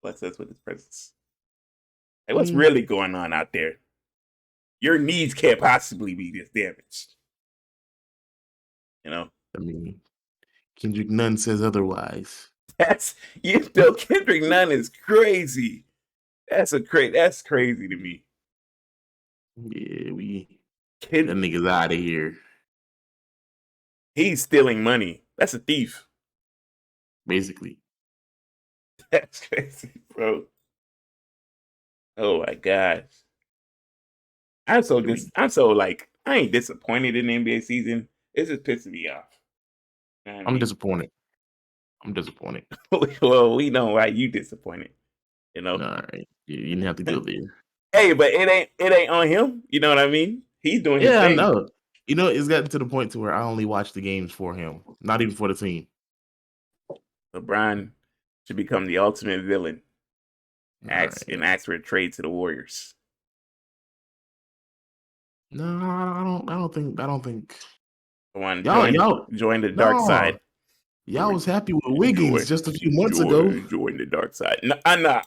bless us with his presence. Hey, what's Mm. really going on out there? Your needs can't possibly be this damaged. You know, I mean, Kendrick Nunn says otherwise. Kendrick Nunn is crazy. That's crazy to me. Yeah, that Kid, nigga's out of here. he's stealing money. That's a thief. Basically. That's crazy, bro. Oh my gosh. I'm so like, I ain't disappointed in the NBA season. It's just pissing me off. You know what I I'm mean? disappointed. I'm disappointed. Well, we know why you disappointed. You know. All right. You didn't have to go there. Hey, but it ain't on him. You know what I mean? He's doing his Yeah, I thing. know. You know, it's gotten to the point to where I only watch the games for him, not even for the team. LeBron should become the ultimate villain. Ask for a trade to the Warriors. No, I don't think. Come on, Y'all, join the dark side. Y'all was happy with Wiggins just a few months ago. Join the dark side. No,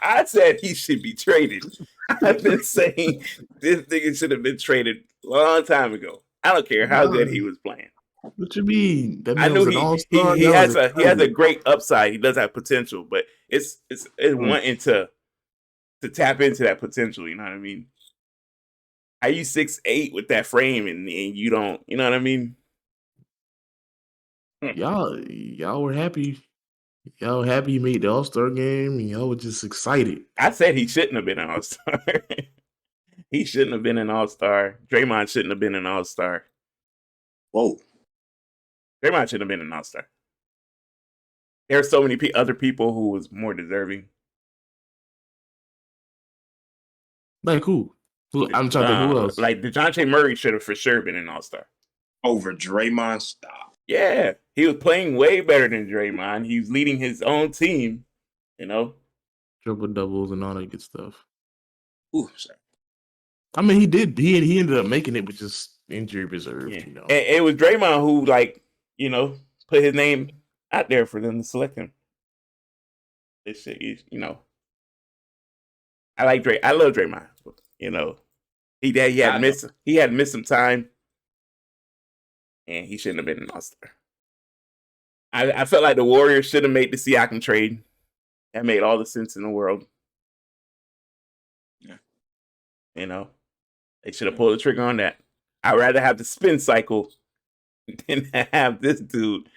I said he should be traded. I've been saying this nigga should have been traded a long time ago. I don't care how good he was playing. What you mean? That I man knew was an all-star. he has a great upside. He does have potential, but it's wanting to tap into that potential. You know what I mean? How you 6'8" with that frame and you don't? You know what I mean? Y'all were happy. Y'all happy he made the All-Star game, and y'all were just excited. I said he shouldn't have been an All-Star. He shouldn't have been an All-Star. Draymond shouldn't have been an All-Star. Whoa. Draymond shouldn't have been an All-Star. There are so many other people who was more deserving. Like who? I'm trying to think who else. Like DeJounte Murray should have for sure been an All-Star. Over Draymond? Stop. Yeah. He was playing way better than Draymond. He was leading his own team, you know? Triple doubles and all that good stuff. Ooh, sorry. I mean, he did. He ended up making it, but just injury reserved. Yeah. You know, And it was Draymond who, like, you know, put his name out there for them to select him. This shit, you know. I like Dray. I love Draymond. You know, he had missed some time, and he shouldn't have been an All-Star. I felt like the Warriors should have made the Siakam trade. That made all the sense in the world. Yeah. You know, they should have pulled the trigger on that. I'd rather have the spin cycle than have this dude,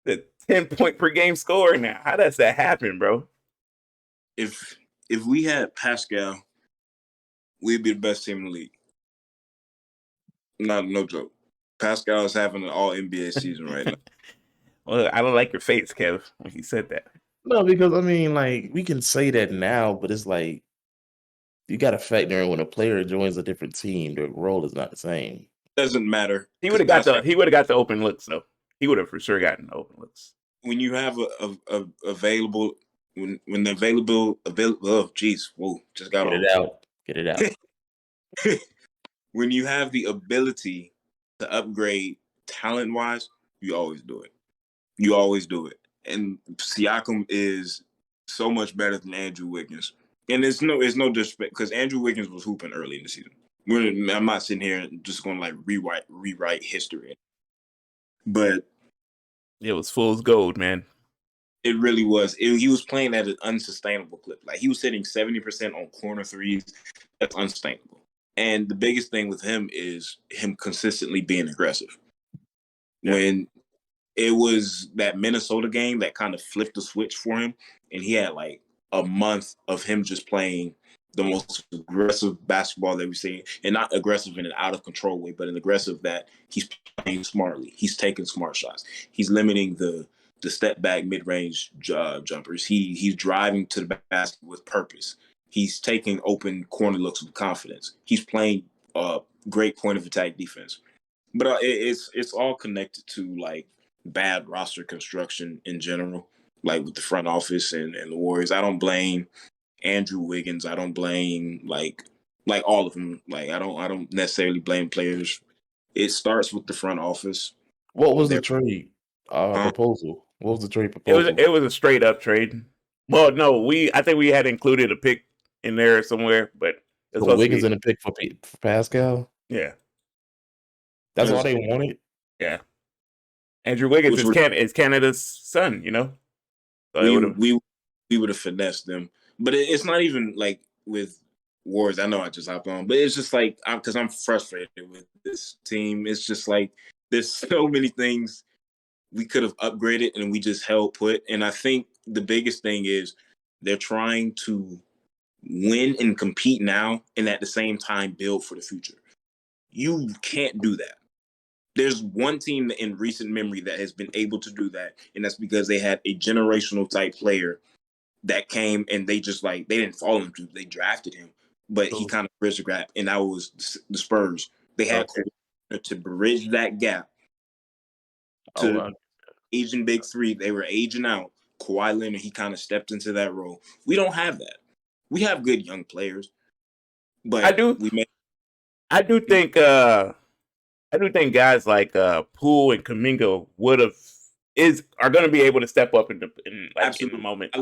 the 10-point per game scorer now. How does that happen, bro? If we had Pascal, we'd be the best team in the league. No joke. Pascal is having an all NBA season right now. Well, I don't like your face, Kev, when you said that. no, because I mean, like we can say that now, but it's like you got to factor in when a player joins a different team, their role is not the same. Doesn't matter. He would have got the open looks though. He would have for sure gotten the open looks. When you have a available when the available oh geez, whoa, just got Get it out. When you have the ability to upgrade talent wise, you always do it. You always do it. And Siakam is so much better than Andrew Wiggins. And it's no disrespect because Andrew Wiggins was hooping early in the season. I'm not sitting here and just going to like rewrite history. But it was fool's gold, man. It really was. He was playing at an unsustainable clip. Like he was hitting 70% on corner threes. That's unsustainable. And the biggest thing with him is him consistently being aggressive. Yeah. When it was that Minnesota game that kind of flipped the switch for him, and he had like a month of him just playing the most aggressive basketball that we've seen, and not aggressive in an out of control way, but an aggressive that he's playing smartly. He's taking smart shots. He's limiting the step back mid range jumpers. He's driving to the basket with purpose. He's taking open corner looks with confidence. He's playing great point of attack defense. But it's all connected to like bad roster construction in general, like with the front office and the Warriors. I don't blame Andrew Wiggins. I don't blame like all of them. Like I don't necessarily blame players. It starts with the front office. What was the trade proposal? What was the trade proposal? It was a straight up trade. Well, no, I think we had included a pick in there somewhere, but it's So supposed to Wiggins be in the pick for Pascal. yeah, That's all Yes. they wanted. yeah. Andrew Wiggins Which is Canada's son, you know. So it would have. we would have finessed them, but it's not even like with Warriors. I know I just hopped on, but it's just like because I'm frustrated with this team. It's just like there's so many things we could have upgraded and we just held put. And I think the biggest thing is they're trying to win and compete now, and at the same time build for the future. You can't do that. There's one team in recent memory that has been able to do that, and that's because they had a generational type player that came and they just like they didn't follow him, they drafted him, but he kind of bridged the gap, and that was the Spurs. They had to bridge that gap to Asian big three. They were aging out. Kawhi Leonard, he kind of stepped into that role. We don't have that. We have good young players, but I do think guys like Poole and Kuminga are going to be able to step up in the moment.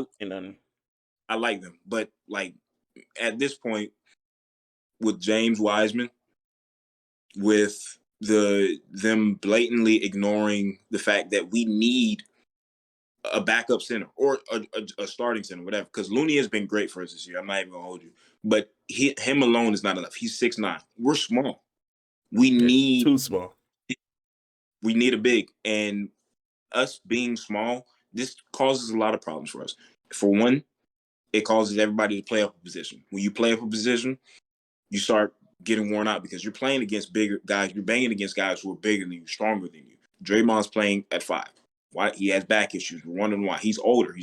I like them, but like at this point with James Wiseman, with them blatantly ignoring the fact that we need a backup center or a starting center, whatever. Because Looney has been great for us this year. I'm not even gonna hold you, but him alone is not enough. He's 6'9". We're small. We need too small. We need a big, and us being small, this causes a lot of problems for us. For one, it causes everybody to play up a position. When you play up a position, you start getting worn out because you're playing against bigger guys. You're banging against guys who are bigger than you, stronger than you. Draymond's playing at 5. Why? He has back issues. We're wondering why. He's older.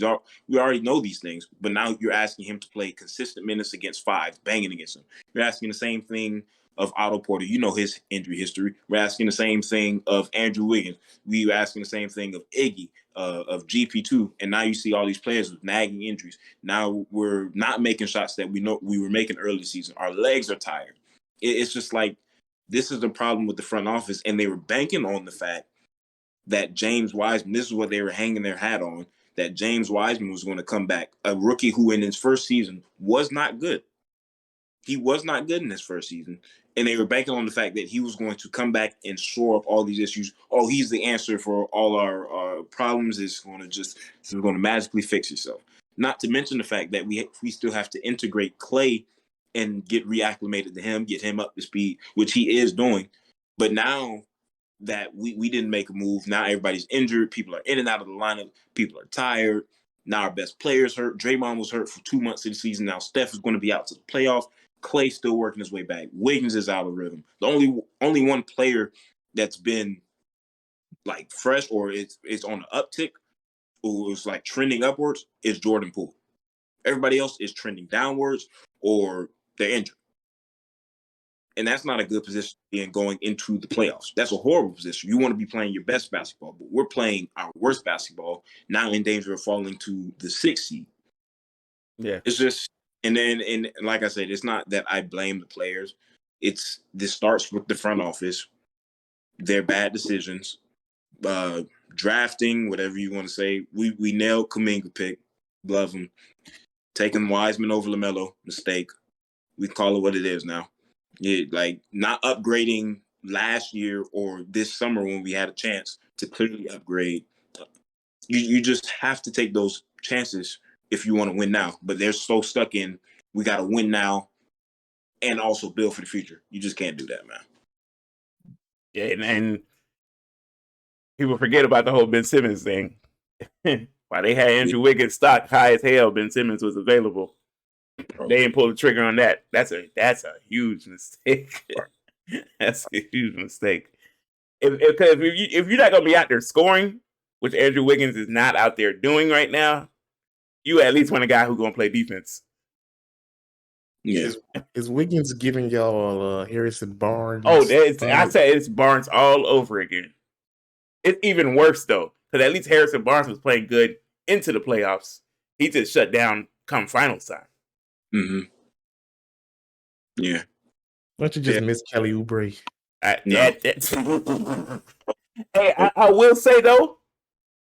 We already know these things, but now you're asking him to play consistent minutes against 5, banging against him. You're asking the same thing of Otto Porter. You know his injury history. We're asking the same thing of Andrew Wiggins. We were asking the same thing of Iggy, of GP2. And now you see all these players with nagging injuries. Now we're not making shots that we know we were making early season. Our legs are tired. It's just like this is the problem with the front office, and they were banking on the fact that James Wiseman, this is what they were hanging their hat on, that James Wiseman was going to come back, a rookie who in his first season was not good. He was not good in his first season, and they were banking on the fact that he was going to come back and shore up all these issues. Oh, he's the answer for all our problems. It's going to magically fix itself. Not to mention the fact that we still have to integrate Clay and get reacclimated to him, get him up to speed, which he is doing. But now that we didn't make a move, now everybody's injured. People are in and out of the lineup. People are tired. Now our best player's hurt. Draymond was hurt for 2 months of the season. Now Steph is going to be out to the playoffs. Clay's still working his way back. Wiggins is out of rhythm. The only one player that's been like fresh or it's on the uptick or it's like trending upwards is Jordan Poole. Everybody else is trending downwards or they're injured. And that's not a good position to be in going into the playoffs. That's a horrible position. You want to be playing your best basketball, but we're playing our worst basketball, now in danger of falling to the 6th seed. Yeah. It's just, and like I said, it's not that I blame the players. This starts with the front office, their bad decisions, drafting, whatever you want to say. We nailed Kuminga pick, love him. Taking Wiseman over LaMelo, mistake. We call it what it is now. Yeah, like not upgrading last year or this summer when we had a chance to clearly upgrade. You just have to take those chances if you want to win now. But they're so stuck in we got to win now and also build for the future. You just can't do that, man. Yeah, and people forget about the whole Ben Simmons thing. While they had Andrew Wiggins stock high as hell, Ben Simmons was available. They didn't pull the trigger on that. That's a huge mistake. That's a huge mistake. If you're not gonna be out there scoring, which Andrew Wiggins is not out there doing right now, you at least want a guy who's gonna play defense. Yeah. Is Wiggins giving y'all Harrison Barnes? Oh, I say it's Barnes all over again. It's even worse though, because at least Harrison Barnes was playing good into the playoffs. He just shut down come finals time. Mm-hmm. Yeah. Why don't you just miss Kelly Oubre? No. Hey, I will say though,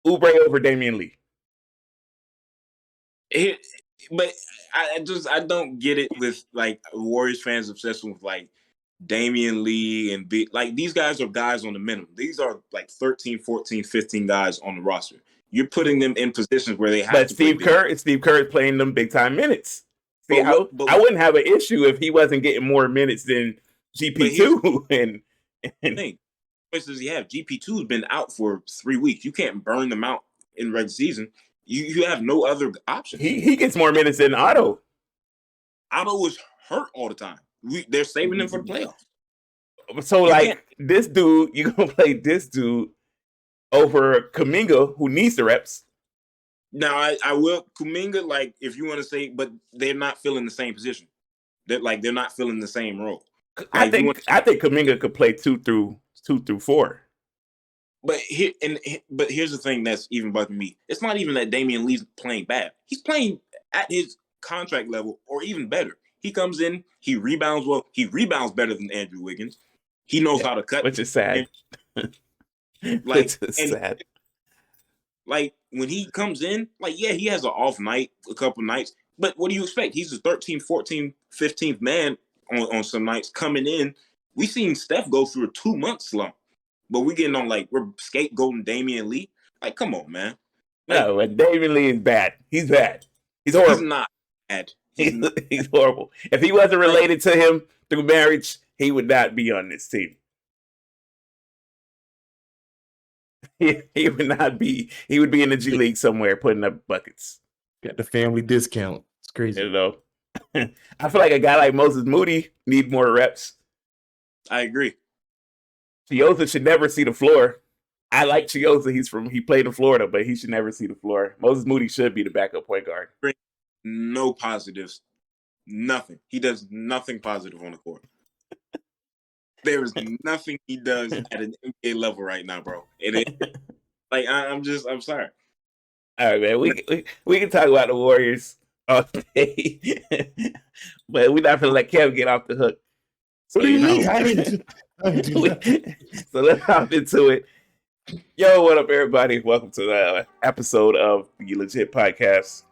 Oubre over Damian Lee. But I don't get it with like Warriors fans obsessing with like Damian Lee and like these guys are guys on the minimum. These are like 13, 14, 15 guys on the roster. You're putting them in positions where they have But to play Steve Kerr is playing them big time minutes. See, but I wouldn't have an issue if he wasn't getting more minutes than GP2. and thing. What does he have? GP2 has been out for 3 weeks. You can't burn them out in regular season. You have no other options. he gets more minutes than Otto. Otto was hurt all the time. They're saving him for the playoffs. So this dude, you're gonna play this dude over Kuminga, who needs the reps. Now I will Kuminga, like if you want to say, but they're not filling the same position. They're not filling the same role. I think Kuminga could play 2 through 4. But here's the thing that's even bugging me. It's not even that Damian Lee's playing bad. He's playing at his contract level or even better. He comes in, he rebounds well. He rebounds better than Andrew Wiggins. He knows how to cut, which is sad. Sad. Like when he comes in, like he has an off night, a couple nights. But what do you expect? He's the 13th, 14th, 15th man on some nights coming in. We seen Steph go through a 2-month slump. But we're getting on we're scapegoating Damian Lee. Like, come on, man. No, Damian Lee is bad. He's bad. He's horrible. He's not bad. He's horrible. If he wasn't related to him through marriage, he would not be on this team. He would not be. He would be in the G League somewhere putting up buckets. Got the family discount. It's crazy. You know, I feel like a guy like Moses Moody need more reps. I agree. Chioza should never see the floor. I like Chioza. He played in Florida, but he should never see the floor. Moses Moody should be the backup point guard. No positives. Nothing. He does nothing positive on the court. There is nothing he does at an NBA level right now, bro. I'm sorry. All right, man. We can talk about the Warriors all day, but we're not gonna let Kev get off the hook. So so let's hop into it. Yo, what up, everybody? Welcome to the episode of the LeJit podcast.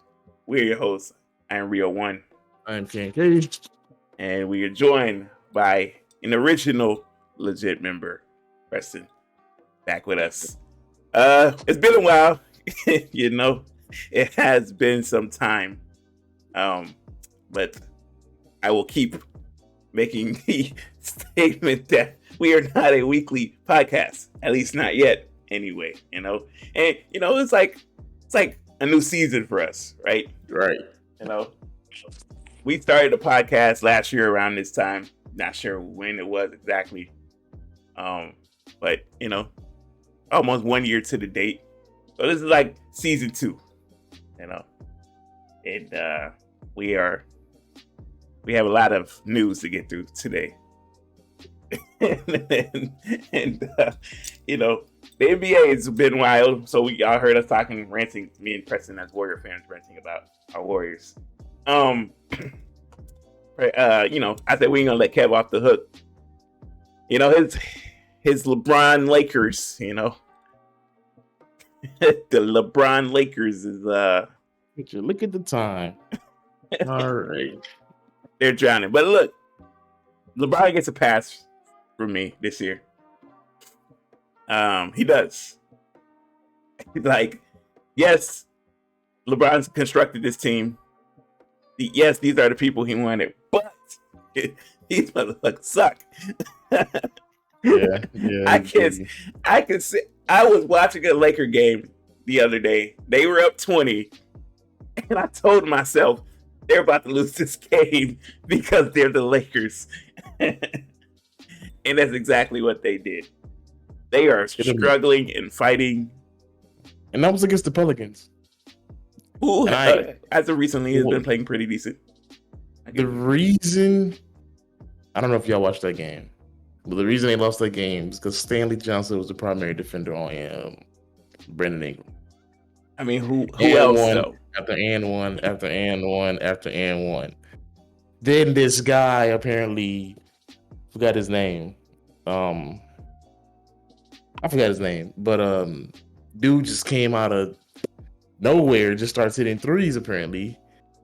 We're your hosts. I'm Rio One. I'm KK. And we are joined by an original LeJit member, Preston, back with us. It's been a while. You know, it has been some time. But I will keep making the statement that we are not a weekly podcast, at least not yet. Anyway, and it's like a new season for us, right? Right. We started the podcast last year around this time. Not sure when it was exactly, but almost 1 year to the date. So this is like season 2, and we have a lot of news to get through today. and the NBA has been wild. So y'all heard us ranting, me and Preston as Warrior fans ranting about our Warriors. I said we ain't gonna let Kev off the hook. His LeBron Lakers, the LeBron Lakers is look at the time. All right. They're drowning. But look, LeBron gets a pass from me this year. He does. Yes, LeBron's constructed this team. Yes, these are the people he wanted, but these motherfuckers suck. Yeah. I can see. I was watching a Laker game the other day. They were up 20, and I told myself they're about to lose this game because they're the Lakers. And that's exactly what they did. They are struggling and fighting. And that was against the Pelicans. Who, as of recently, has been playing pretty decent. The reason, I don't know if y'all watched that game, but the reason they lost that game is because Stanley Johnson was the primary defender on Brandon Ingram. I mean, who else, though? After and one. Then this guy apparently forgot his name. I forgot his name, but dude just came out of nowhere just starts hitting threes. Apparently,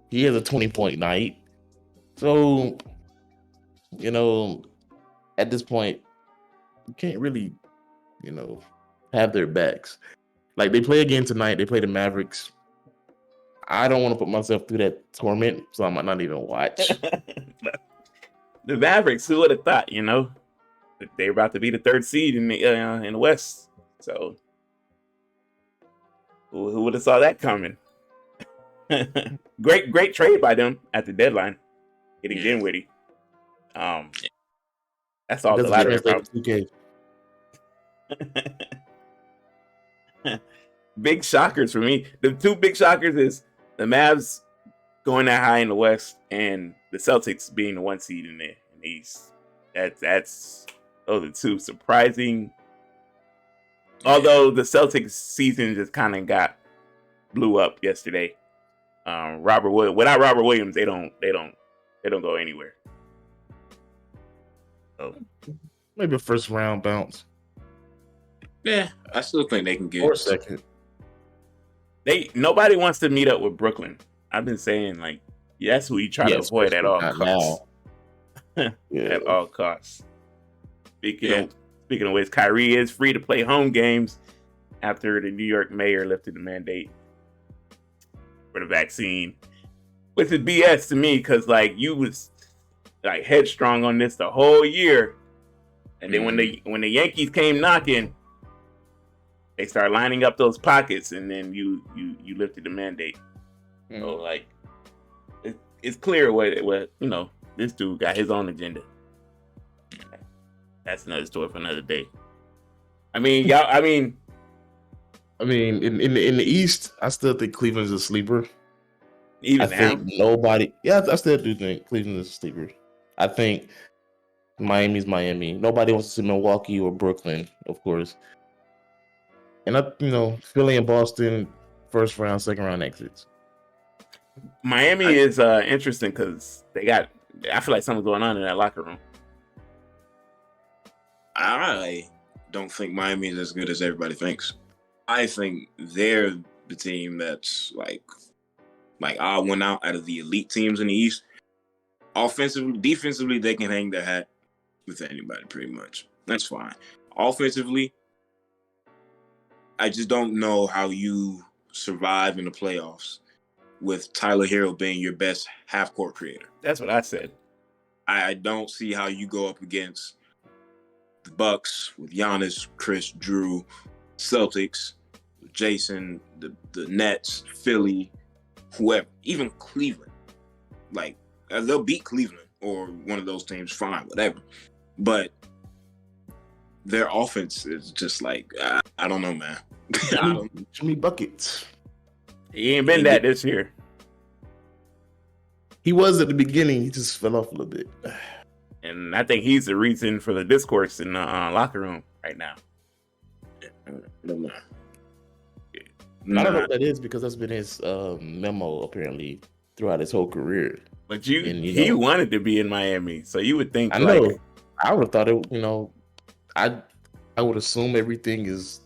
he has a 20-point night. So, at this point, you can't really, have their backs. Like, they play again tonight. They play the Mavericks. I don't want to put myself through that torment, so I might not even watch. The Mavericks, who would have thought, they're about to be the third seed in the West. So who would have saw that coming? Great trade by them at the deadline, getting Dinwiddie. That's all the latter problem. Big shockers for me. The two big shockers is the Mavs going that high in the West and the Celtics being the 1 seed in the East. Those are two surprising. Although the Celtics season just kind of blew up yesterday. Without Robert Williams, they don't go anywhere. So maybe a first round bounce. Yeah, I still think they can get or second. Nobody wants to meet up with Brooklyn. I've been saying that's who you try to avoid at all costs. At all costs. Speaking of which, Kyrie is free to play home games after the New York mayor lifted the mandate for the vaccine, which is BS to me because you was headstrong on this the whole year, and then when the Yankees came knocking, they start lining up those pockets, and then you lifted the mandate. So it's clear what this dude got his own agenda. That's another story for another day. In the East, I still think Cleveland's a sleeper. Even I think nobody. Yeah, I still do think Cleveland is a sleeper. I think Miami's Miami. Nobody wants to see Milwaukee or Brooklyn, of course. And Philly and Boston, first round, second round exits. Miami is interesting because I feel like something's going on in that locker room. I don't think Miami is as good as everybody thinks. I think they're the team that's like I went out of the elite teams in the East. Offensively, defensively, they can hang their hat with anybody pretty much. That's fine. Offensively, I just don't know how you survive in the playoffs with Tyler Hero being your best half-court creator. That's what I said. I don't see how you go up against the Bucks with Giannis, Chris, Drew, Celtics, Jason, the Nets, Philly, whoever, even Cleveland. They'll beat Cleveland or one of those teams, fine, whatever. But their offense is just I don't know, man. Jimmy buckets. He ain't been that this year. He was at the beginning. He just fell off a little bit. And I think he's the reason for the discourse in the locker room right now. I don't know what that is because that's been his memo apparently throughout his whole career. But he wanted to be in Miami, so you would think. I know. I would have thought it. I would assume everything is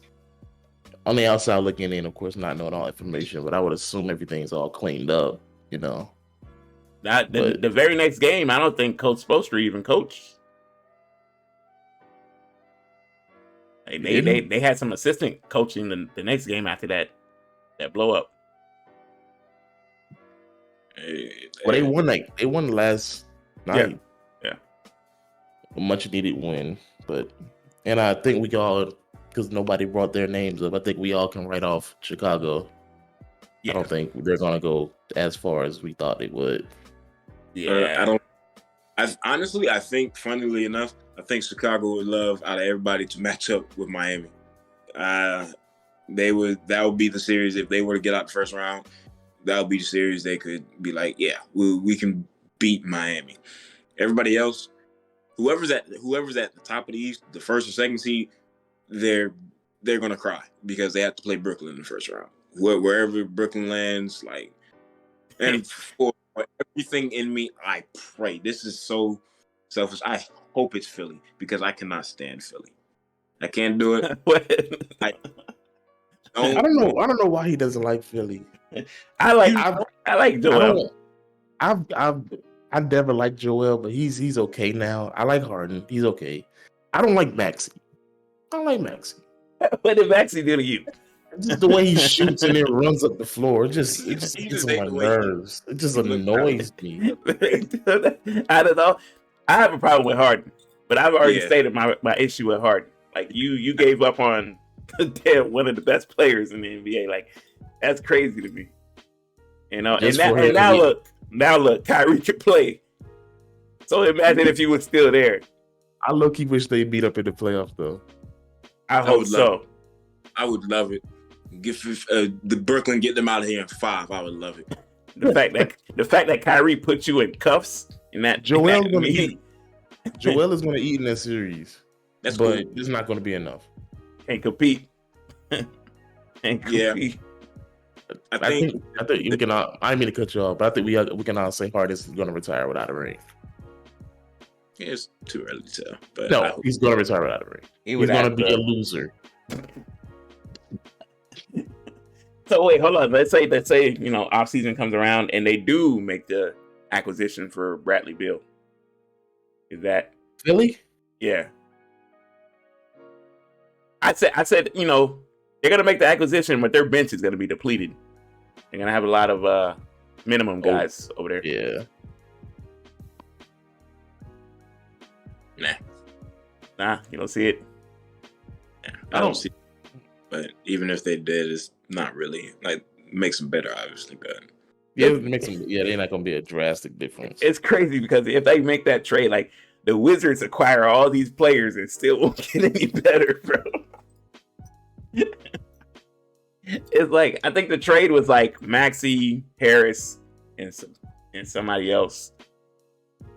on the outside looking in. Of course, not knowing all information, but I would assume everything's all cleaned up. The very next game, I don't think Coach Spoelstra even coached. They had some assistant coaching the next game after that blow up. Well, they won the last night. Yeah. A much needed win, and I think we all, because nobody brought their names up, I think we all can write off Chicago. Yeah. I don't think they're gonna go as far as we thought they would. Yeah, I think, funnily enough, I think Chicago would love out of everybody to match up with Miami. That would be the series if they were to get out the first round. That would be the series they could be like, yeah, we can beat Miami. Everybody else, whoever's at the top of the East, the first or second seed, they're gonna cry because they have to play Brooklyn in the first round. Wherever Brooklyn lands, and for everything in me, I pray. This is so selfish. I hope it's Philly because I cannot stand Philly. I can't do it. I don't know. I don't know why he doesn't like Philly. I like I Joel. I never liked Joel, but he's okay now. I like Harden. He's okay. I don't like Maxey. What did Maxey do to you? Just the way he shoots and then runs up the floor. It just He gets just on ain't my the way nerves. It just annoys me. I don't know. I have a problem with Harden, but I've already Yeah. stated my issue with Harden. Like you gave up on one of the best players in the NBA. Like that's crazy to me. You know, Just and for him to now get- look, Kyrie can play. So imagine if you were still there. I low-key wish they beat up in the playoffs though. I hope would love so. I would love it. The Brooklyn get them out of here in 5. I would love it. The fact that Kyrie put you in cuffs in that Joel's gonna meeting, eat. Joel is gonna eat in that series. That's but cool. it's not gonna be enough. can't compete. Can't compete. I I think think we can all, I didn't mean to cut you off, but I think we can all say Harden is gonna retire without a ring. it's too early to tell. But I No, hope. he's gonna retire without a ring. He's gonna be a loser. So wait, hold on. Let's say off season comes around and they do make the acquisition for Bradley Beal. Is that Philly? yeah? I said they're gonna make the acquisition, but their bench is gonna be depleted. They're gonna have a lot of minimum guys over there. Yeah. Nah, you don't see it. I don't see. But even if they did, it's not really like makes them better, obviously. But Yeah, it makes them, they're not gonna be a drastic difference. It's crazy because if they make that trade, like the Wizards acquire all these players and still won't get any better, bro. It's like I think the trade was like Maxey, Harris, and somebody else,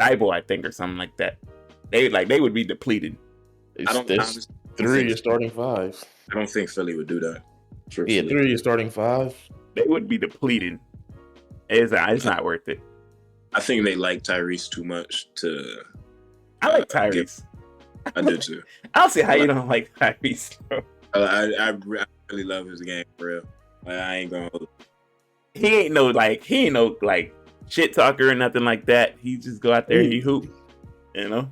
Thibault, I think, or something like that. They would be depleted. There's 3 of your starting 5. I don't think Philly would do that. Yeah, 3 of your starting 5. They would be depleted. It's not worth it. I think they like Tyrese too much to. I like Tyrese. I do too. I don't see how you don't like Tyrese, bro. I really love his game for real. Like, I ain't gonna. He ain't no shit talker or nothing like that. He just go out there and he hoop, you know.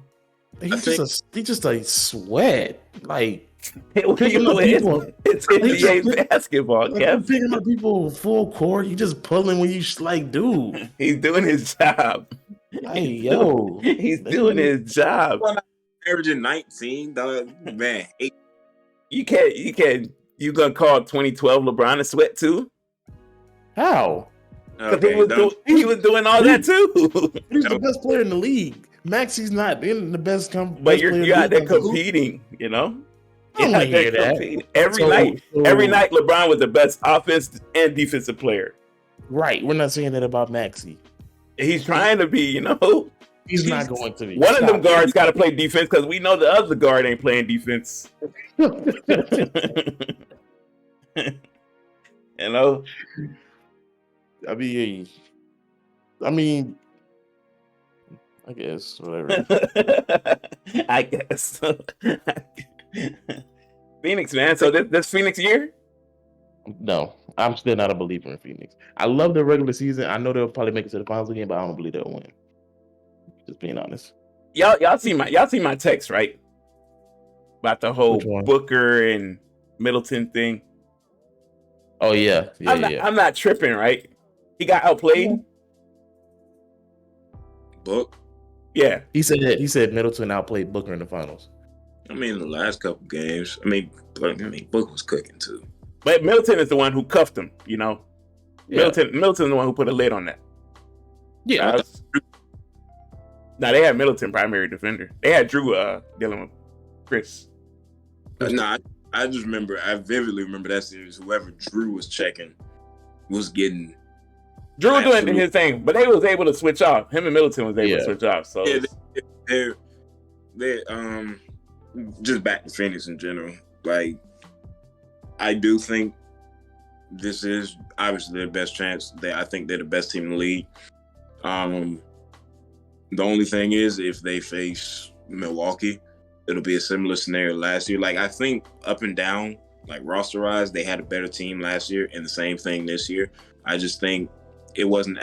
He's just a sweat. Like It's NBA basketball, Kev. Picking up people full court. You just pulling when you dude. He's doing his job. Hey, yo. He's doing his job. Averaging 19, dog. Man, You gonna call 2012 LeBron a sweat too? How? Because he was doing all that too. He's the best player in the league. Maxey's not in the best. But you're out there competing, you know. I don't want to hear that. Every night, LeBron was the best offensive and defensive player. Right. We're not saying that about Maxey. He's trying to be, you know. He's not going to be. One of them guards got to play defense because we know the other guard ain't playing defense. You know. I mean, I guess whatever. I guess. Phoenix, man. So this Phoenix year? No, I'm still not a believer in Phoenix. I love their regular season. I know they'll probably make it to the finals again, but I don't believe they'll win. Just being honest. Y'all see my text, right? About the whole Booker and Middleton thing. Oh yeah. I'm not tripping, right? He got outplayed. Book. Yeah. He said Middleton outplayed Booker in the finals. I mean, the last couple games. I mean, Book was cooking too. But Middleton is the one who cuffed him. You know. Yeah. Middleton's the one who put a lid on that. Yeah. Now they had Middleton primary defender. They had Drew dealing with Chris. I just remember. I vividly remember that series. Whoever Drew was checking was getting. Drew was doing his thing, but they was able to switch off. Him and Middleton was able to switch off. So yeah, they just back to Phoenix in general. Like, I do think this is obviously their best chance. I think they're the best team in the league. The only thing is, if they face Milwaukee, it'll be a similar scenario last year. Like, I think up and down, like roster-wise, they had a better team last year, and the same thing this year. I just think it wasn't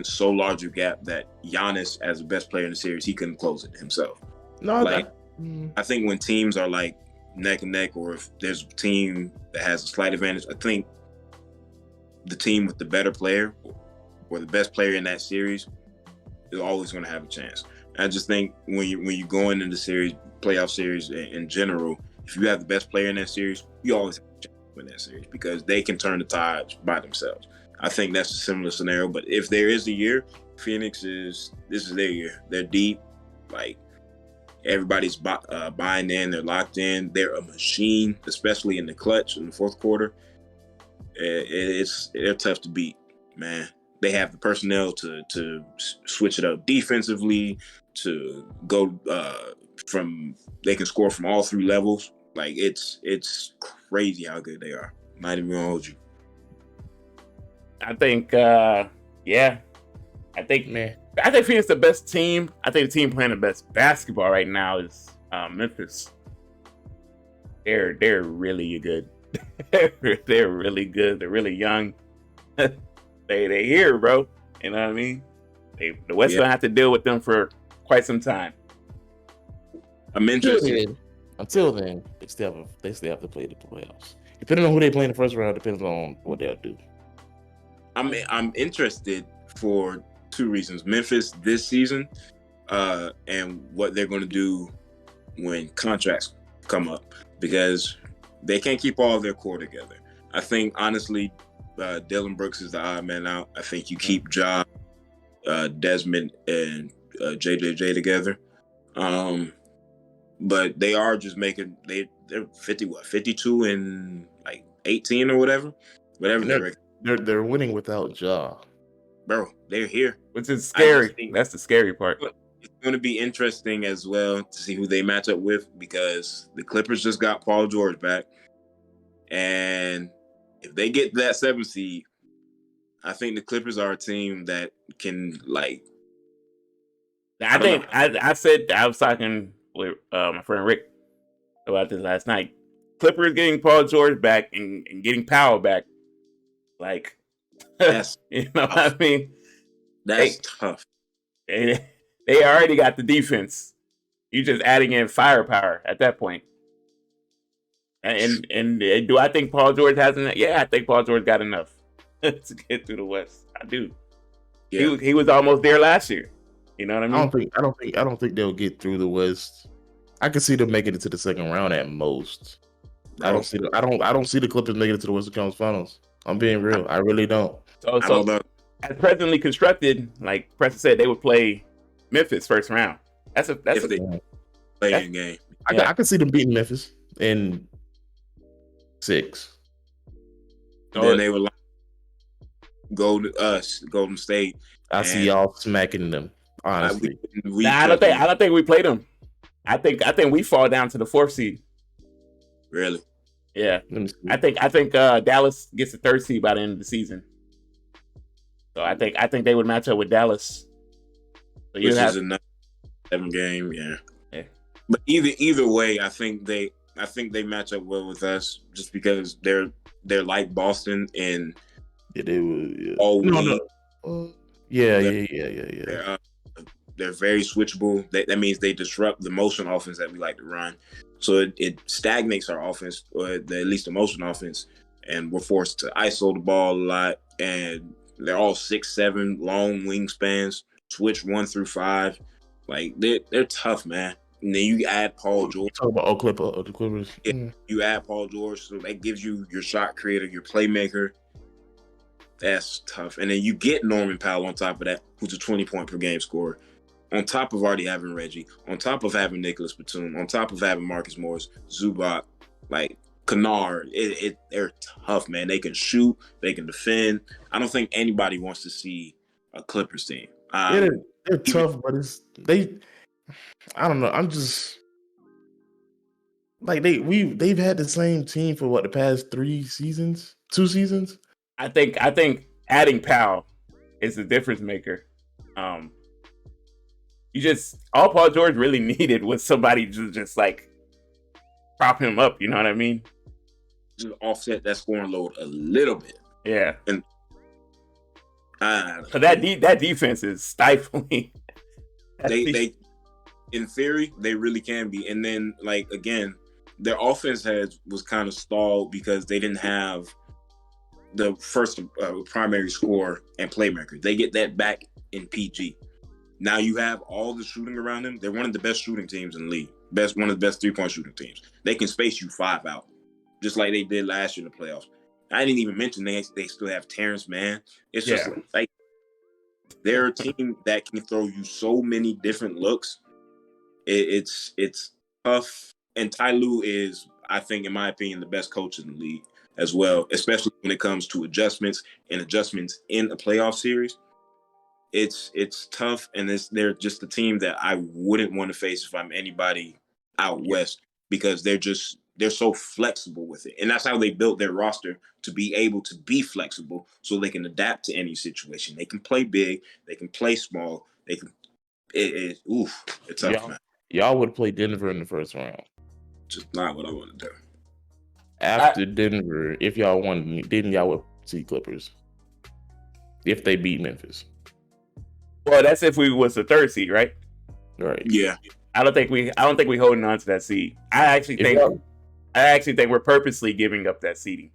so large a gap that Giannis, as the best player in the series, he couldn't close it himself. No, like I think when teams are like neck and neck, or if there's a team that has a slight advantage, I think the team with the better player or the best player in that series is always going to have a chance. I just think when you go into the series, playoff series in general, if you have the best player in that series, you always have a chance to win that series because they can turn the tides by themselves. I think that's a similar scenario. But if there is a year, this is their year. They're deep. Like, everybody's buying in. They're locked in. They're a machine, especially in the clutch in the fourth quarter. They're tough to beat, man. They have the personnel to switch it up defensively, to go they can score from all three levels. Like, it's crazy how good they are. Not even gonna hold you. I think, I think Phoenix the best team. I think the team playing the best basketball right now is Memphis. They're really good. They're really good. They're really young. they here, bro. You know what I mean? The West gonna have to deal with them for quite some time. I'm interested. Until then, they still have to play the playoffs. Depending on who they play in the first round, depends on what they'll do. I'm interested for two reasons: Memphis this season, and what they're going to do when contracts come up, because they can't keep all of their core together. I think, honestly, Dillon Brooks is the odd man out. I think you keep Ja, Desmond, and JJJ together. But they are just making they're 52 and like 18 or whatever They're winning without Ja. Bro, they're here, which is scary. That's the scary part. It's going to be interesting as well to see who they match up with, because the Clippers just got Paul George back, and if they get that 7 seed, I think the Clippers are a team that can, like, I said, I was talking with my friend Rick about this last night. Clippers getting Paul George back and getting Powell back, like, that's you know what I mean? That's tough. They already got the defense. You just adding in firepower at that point. And do I think Paul George has enough? Yeah, I think Paul George got enough to get through the West. I do. Yeah. He was almost there last year. You know what I mean? I don't think they'll get through the West. I can see them making it to the second round at most. I don't see the Clippers making it to the Western Conference Finals. I'm being real. I really don't. So as presently constructed, like Preston said, they would play Memphis first round. That's a playing game. I can see them beating Memphis in 6. Then they would go to us, Golden State. I see y'all smacking them. Honestly, I don't think we played them. I think we fall down to the 4th seed. Really? Yeah. I think Dallas gets the 3rd seed by the end of the season. So I think they would match up with Dallas. So which is another 7 game, yeah. But either way, I think they match up well with us, just because they're like Boston and they would. Yeah. Yeah. They're very switchable. That means they disrupt the motion offense that we like to run. So it stagnates our offense, or at least the motion offense, and we're forced to ISO the ball a lot. And they're all 6'7", long wingspans, switch 1 through 5. Like, they're tough, man. And then you add Paul George. Talk about the Clippers. Yeah, you add Paul George, so that gives you your shot creator, your playmaker. That's tough. And then you get Norman Powell on top of that, who's a 20-point per game scorer. On top of already having Reggie, on top of having Nicholas Batum, on top of having Marcus Morris, Zubac, like Kennard, they're tough, man. They can shoot, they can defend. I don't think anybody wants to see a Clippers team. They're tough, but I don't know. I'm just like they've had the same team for the past 2 seasons. I think adding Powell is the difference maker. All Paul George really needed was somebody to just like prop him up. You know what I mean? just offset that scoring load a little bit. Yeah. And so that defense is stifling. they in theory they really can be. And then like again, their offense was kind of stalled because they didn't have the first primary scorer and playmaker. They get that back in PG. Now you have all the shooting around them. They're one of the best shooting teams in the league. One of the best 3-point shooting teams. They can space you 5 out, just like they did last year in the playoffs. I didn't even mention they still have Terrence Mann. It's just like they're a team that can throw you so many different looks. It's tough. And Ty Lue is, I think, in my opinion, the best coach in the league as well, especially when it comes to adjustments in a playoff series. It's tough, and they're just a team that I wouldn't want to face if I'm anybody out west, because they're so flexible with it. And that's how they built their roster, to be able to be flexible so they can adapt to any situation. They can play big, they can play small, they can it's tough, man. Y'all would play Denver in the first round. Just not what I want to do. After Denver, if y'all won, then y'all would see Clippers. If they beat Memphis. Well, that's if we was the 3rd seed, right? Right. Yeah. I don't think we holding on to that seed. I actually think we're purposely giving up that seeding.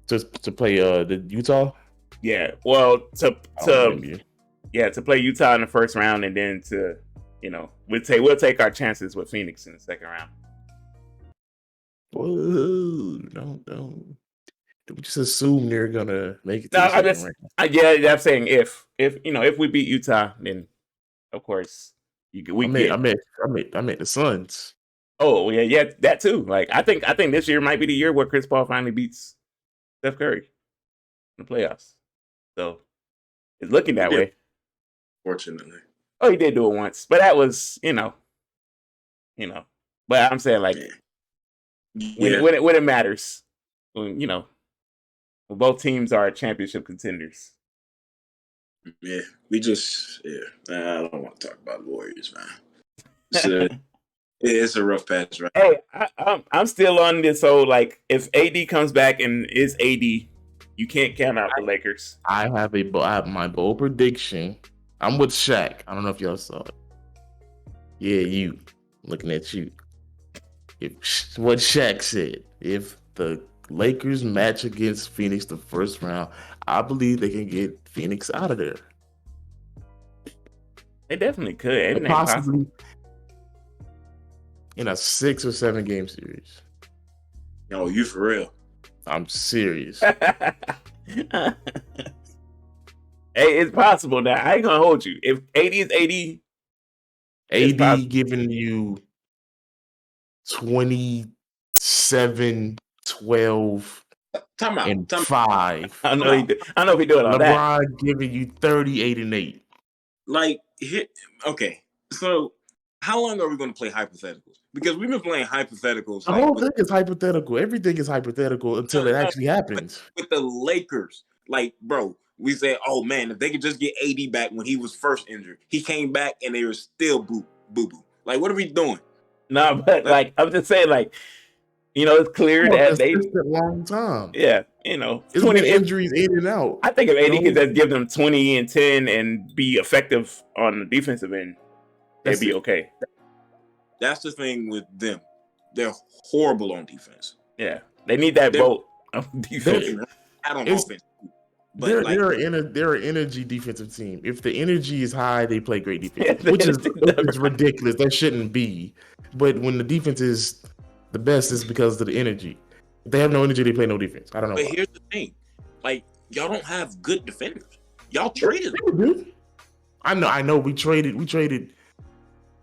To play the Utah? Yeah. Well, to play Utah in the first round, and then to, we'll take our chances with Phoenix in the second round. Whoa, don't just assume they're gonna make it to No, the second round. I'm saying if we beat Utah, then of course I meant the Suns. Oh yeah, that too. Like I think this year might be the year where Chris Paul finally beats Steph Curry in the playoffs. So it's looking that way. Fortunately. Oh, he did do it once, but that was But I'm saying like when it matters, when both teams are championship contenders. Yeah, I don't want to talk about the Warriors, man. It's a rough patch, right? Hey, I'm still on this whole, like, if AD comes back and is AD, you can't count out the Lakers. I have my bold prediction. I'm with Shaq. I don't know if y'all saw it. Yeah, you. Looking at you. What Shaq said. If the Lakers match against Phoenix the first round, I believe they can get Phoenix out of there. They definitely could. Possibly in a 6 or 7 game series. Yo, you for real? I'm serious. Hey, it's possible now. I ain't gonna hold you. If AD is AD giving you 27, 12, and 5. I know he doing all that. LeBron giving you 38 and 8. Like, okay. So, how long are we going to play hypotheticals? Because we've been playing hypotheticals. The whole thing is hypothetical. Everything is hypothetical until it actually happens. With the Lakers, like, bro, we said, oh man, if they could just get AD back when he was first injured, he came back and they were still boo boo. Like, what are we doing? No, but like I'm just saying, like, it's clear that they a long time. Yeah, it's 20 injuries in and out. I think if AD could just give them 20 and 10 and be effective on the defensive end, they'd be okay. That's the thing with them. They're horrible on defense. Yeah, they need that boat on defense. They're an energy defensive team. If the energy is high, they play great defense, which is ridiculous. That shouldn't be. But when the defense is the best, it's because of the energy. If they have no energy, they play no defense. I don't know. But here's the thing: like, y'all don't have good defenders. Y'all traded them. I know. We traded.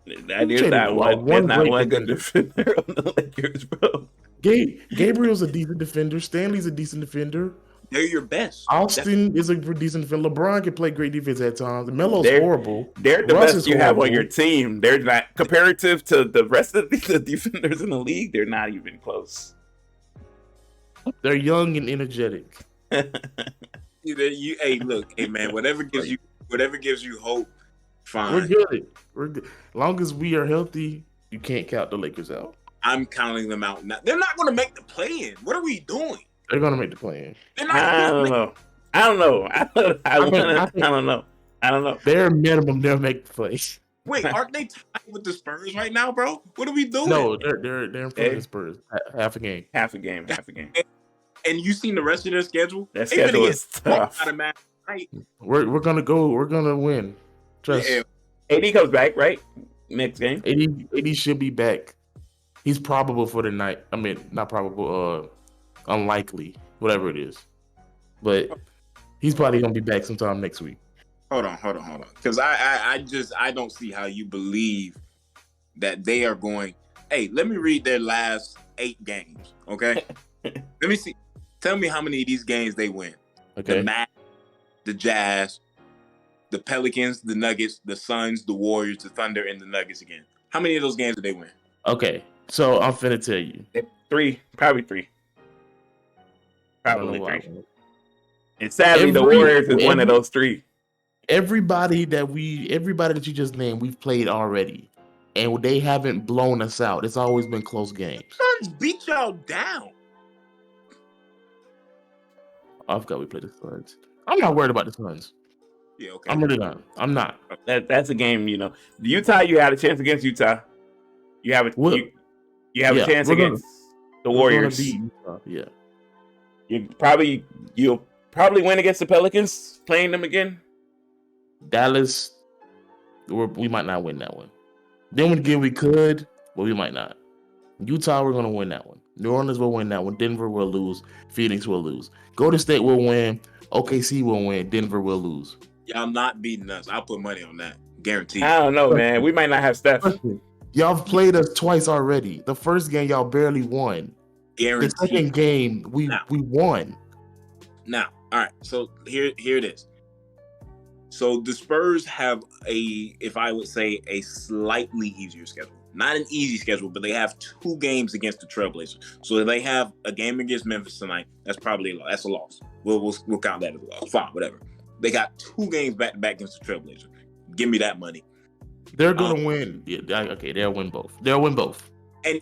There's not one good defender on the Lakers, bro. Gabriel's a decent defender. Stanley's a decent defender. They're your best. Austin is a decent defender. LeBron can play great defense at times. Melo's horrible. They're the best you have on your team. They're not, comparative to the rest of the defenders in the league, they're not even close. They're young and energetic. Hey, man, whatever gives you hope, fine. We're good. As long as we are healthy, you can't count the Lakers out. I'm counting them out now. They're not going to make the play-in. What are we doing? They're gonna make the play-in. They're not I gonna don't make. know. I don't know. I don't know. Bare minimum, they'll make the plays. Wait, aren't they tied with the Spurs right now, bro? What are we doing? No, they're in front of the Spurs. Half a game. Half a game. And you seen the rest of their schedule? That They finna schedule get is tough. out of match tonight. We're gonna win. Trust. Yeah. AD comes back, right? Next game. AD should be back. He's probable for the night. I mean, not probable. Unlikely, whatever it is. But he's probably gonna be back sometime next week. Hold on. Because I don't see how you believe that they are going. Hey, let me read their last 8 games. Okay. Let me see. Tell me how many of these games they win. Okay. The Mavs, the Jazz, the Pelicans, the Nuggets, the Suns, the Warriors, the Thunder, and the Nuggets again. How many of those games did they win? Okay. So I'm finna tell you. 3, probably 3. Probably I don't know 3. why. And sadly, the Warriors is one of those 3. Everybody that you just named, we've played already, and they haven't blown us out. It's always been close games. Suns beat y'all down. I forgot we played the Suns. I'm not worried about the Suns. Yeah, okay. I'm really not. I'm not. That's a game, you know. Utah, you had a chance against Utah. You have a a chance against the Warriors. Beat Utah. Yeah. You'll probably win against the Pelicans, playing them again. Dallas, we might not win that one. Then again, we could, but we might not. Utah, we're gonna win that one. New Orleans will win that one. Denver will lose. Phoenix will lose. Golden State will win. OKC will win. Denver will lose. Y'all not beating us. I'll put money on that. Guaranteed. I don't know, man. We might not have Steph. Y'all have played us twice already. The first game, y'all barely won. Guaranteed. The second game, we won. Now, all right. So here it is. So the Spurs have if I would say, a slightly easier schedule. Not an easy schedule, but they have 2 games against the Trailblazers. So if they have a game against Memphis tonight, that's probably a loss. We'll count that as a loss. Fine, whatever. They got 2 games back to back against the Trailblazers. Give me that money. They're gonna win. Yeah, okay, they'll win both. And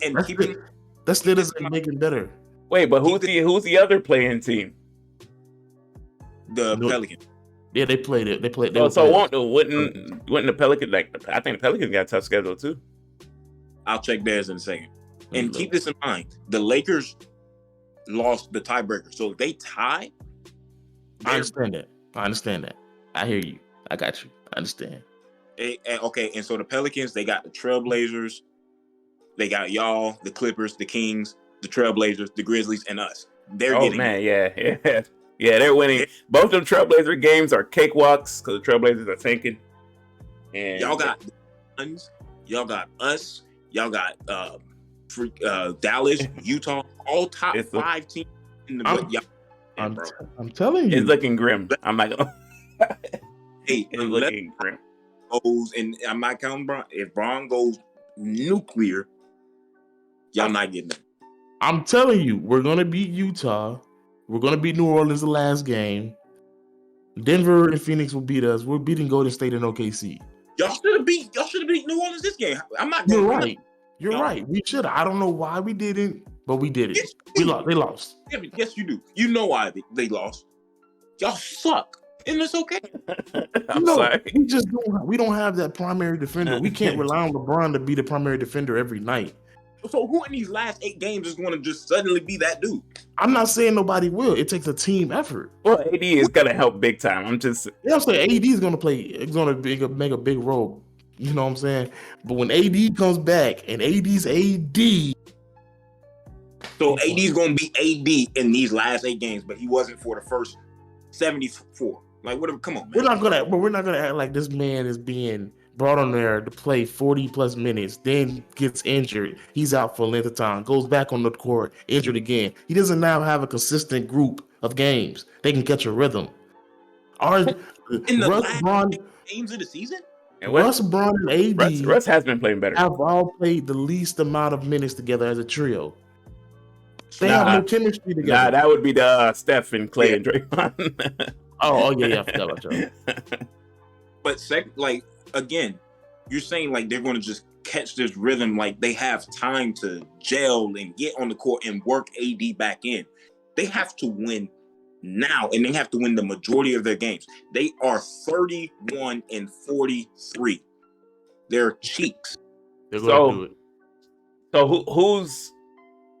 that still doesn't make it better. Wait, but who's the other playing team? The Pelicans. Yeah, they played it. Wouldn't the Pelicans I think the Pelicans got a tough schedule too. I'll check theirs in a second. And keep this in mind: the Lakers lost the tiebreaker, so if they tie, I understand that. I hear you. I got you. I understand. Okay, and so the Pelicans, they got the Trailblazers, they got y'all, the Clippers, the Kings, the Trailblazers, the Grizzlies, and us. They're getting it. Yeah, they're winning. Both of them Trailblazer games are cakewalks because the Trailblazers are tanking. And y'all got the Suns, y'all got us, y'all got Dallas, Utah, all top 5 teams in the. I'm telling you, it's looking grim. I'm not gonna. Hey, it's looking grim. And I'm not counting Bron. If Bron goes nuclear, y'all not getting it. I'm telling you, we're gonna beat Utah. We're gonna beat New Orleans the last game. Denver and Phoenix will beat us. We're beating Golden State and OKC. Y'all should have beat New Orleans this game. I'm not. You're right. You're right. We should. I don't know why we didn't, but we did it. Yes, They lost. Yes, you do. You know why they lost. Y'all suck, and it's okay. I'm sorry. We don't have that primary defender. We can't rely on LeBron to be the primary defender every night. So who in these last 8 games is going to just suddenly be that dude? I'm not saying nobody will. It takes a team effort. Well, AD is gonna help big time. I'm saying AD is gonna play. It's gonna make a big role. You know what I'm saying? But when AD comes back and AD's AD, so AD's gonna be AD in these last 8 games, but he wasn't for the first 74. Like, whatever. Come on, man. We're not gonna act like this man is being brought on there to play 40 plus minutes, then gets injured. He's out for a length of time, goes back on the court, injured again. He doesn't now have a consistent group of games. They can catch a rhythm. In the last games of the season? Russ, Braun, and AD Russ has been playing better. Have all played the least amount of minutes together as a trio. They have no chemistry together. Nah, that would be the Steph and Clay and Draymond. oh yeah, I forgot about y'all. But again, you're saying like they're going to just catch this rhythm, like they have time to gel and get on the court and work AD back in. They have to win now, and they have to win the majority of their games. They are 31-43. They're cheeks. They're going to do it. So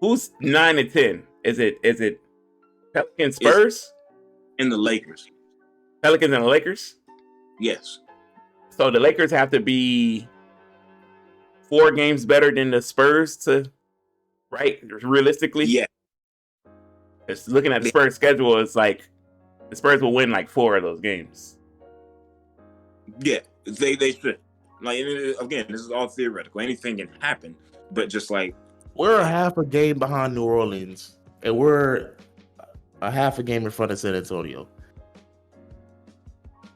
who's 9-10? Is it Pelicans, Spurs, and the Lakers? Pelicans and the Lakers. Yes. So the Lakers have to be 4 games better than the Spurs to, right? Realistically, Yeah. It's looking at the Spurs schedule. It's like the Spurs will win like 4 of those games. Yeah, they should. Like, again, this is all theoretical. Anything can happen, but just like we're a half a game behind New Orleans, and we're a half a game in front of San Antonio.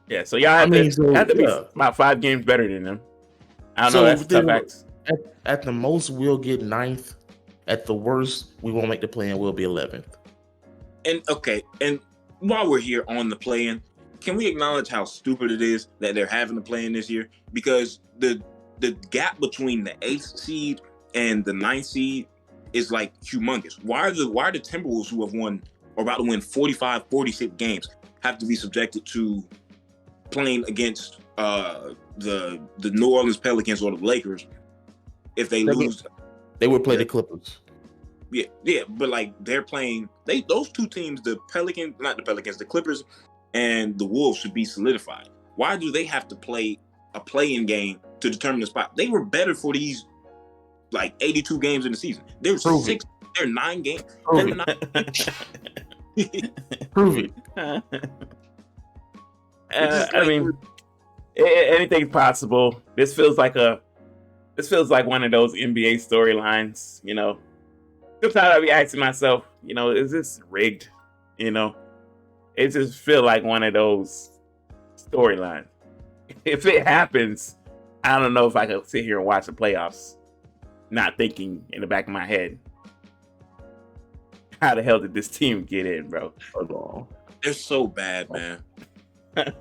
Yeah, so y'all have to be about 5 games better than them. I don't know. That's tough facts. At the most, we'll get 9th. At the worst, we won't make the play-in. We'll be 11th. And while we're here on the play-in, can we acknowledge how stupid it is that they're having the play-in this year? Because the gap between the 8th seed and the 9th seed is like humongous. Why are the Timberwolves, who have won or about to win 45, 46 games, have to be subjected to playing against the New Orleans Pelicans or the Lakers if they lose? They would play the Clippers. Yeah, but like they're playing those two teams, the Clippers and the Wolves should be solidified. Why do they have to play a play-in game to determine the spot? They were better for these like 82 games in the season. They're 9 games. Prove it. I mean, anything's possible. This feels like one of those NBA storylines, you know. Sometimes I be asking myself, you know, is this rigged? You know, it just feel like one of those storylines. If it happens, I don't know if I could sit here and watch the playoffs, not thinking in the back of my head, how the hell did this team get in, bro? They're so bad, man. Like,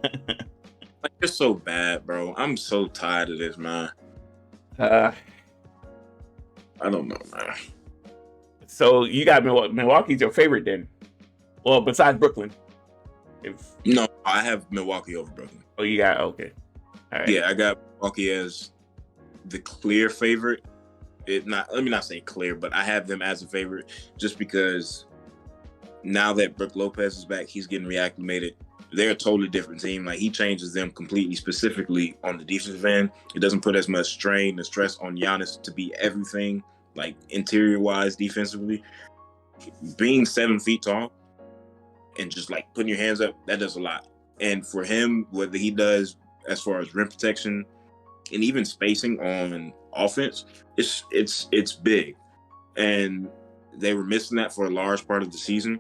they're so bad, bro. I'm so tired of this, man. I don't know, man. So you got Milwaukee's your favorite then? Well, besides Brooklyn. No, I have Milwaukee over Brooklyn. Oh, you got okay. All right. Yeah, I got Milwaukee as the clear favorite. Let me not say clear, but I have them as a favorite just because now that Brook Lopez is back, he's getting reacclimated. They're a totally different team. Like, he changes them completely, specifically on the defensive end. It doesn't put as much strain and stress on Giannis to be everything, like interior-wise, defensively. Being 7 feet tall and just like putting your hands up, that does a lot. And for him, what he does as far as rim protection and even spacing on offense, it's big. And they were missing that for a large part of the season.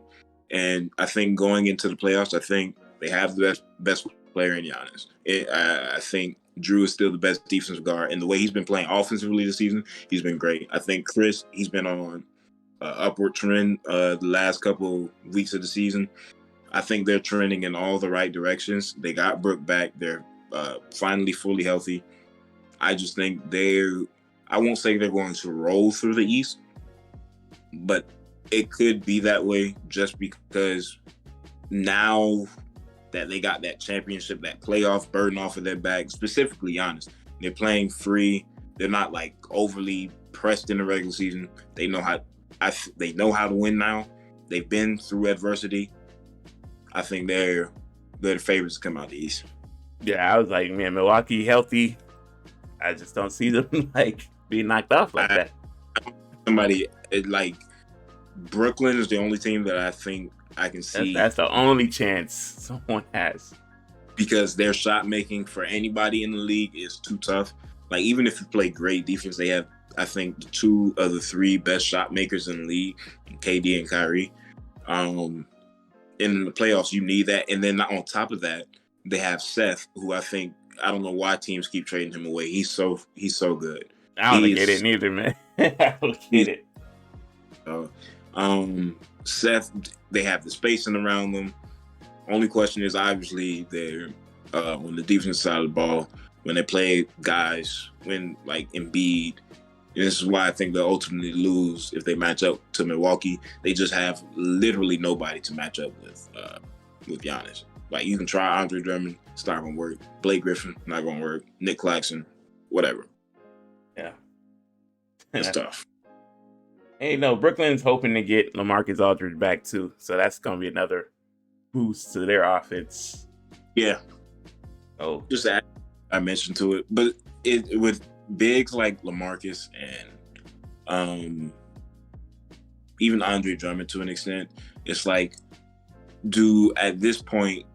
And I think going into the playoffs, I think they have the best player in Giannis. I think Drew is still the best defensive guard. And the way he's been playing offensively this season, he's been great. I think Chris, he's been on an upward trend the last couple weeks of the season. I think they're trending in all the right directions. They got Brook back. They're finally fully healthy. I just think I won't say they're going to roll through the East, but it could be that way just because now that they got that championship, that playoff burden off of their back, specifically Giannis. They're playing free. They're not like overly pressed in the regular season. They know how to win now. They've been through adversity. I think they're the favorites to come out of the East. Yeah, I was like, man, Milwaukee healthy. I just don't see them like being knocked off like that. Somebody like Brooklyn is the only team that I think I can see. That's the only chance someone has. Because their shot making for anybody in the league is too tough. Like, even if you play great defense, they have, I think, the 2 of the 3 best shot makers in the league, KD and Kyrie. In the playoffs, you need that. And then on top of that, they have Seth, who I don't know why teams keep trading him away. He's so good. I don't get it neither, man. I don't get it. Seth, they have the spacing around them. Only question is obviously they're on the defensive side of the ball. when they play guys, when like Embiid. And this is why I think they'll ultimately lose if they match up to Milwaukee. They just have literally nobody to match up with Giannis. Like, you can try Andre Drummond, it's not going to work. Blake Griffin, not going to work. Nick Claxton, whatever. Yeah. It's tough. Hey, no, Brooklyn's hoping to get LaMarcus Aldridge back too, so that's going to be another boost to their offense. Yeah. Oh, Just add I mentioned to it, but it with bigs like LaMarcus and even Andre Drummond to an extent, it's like, at this point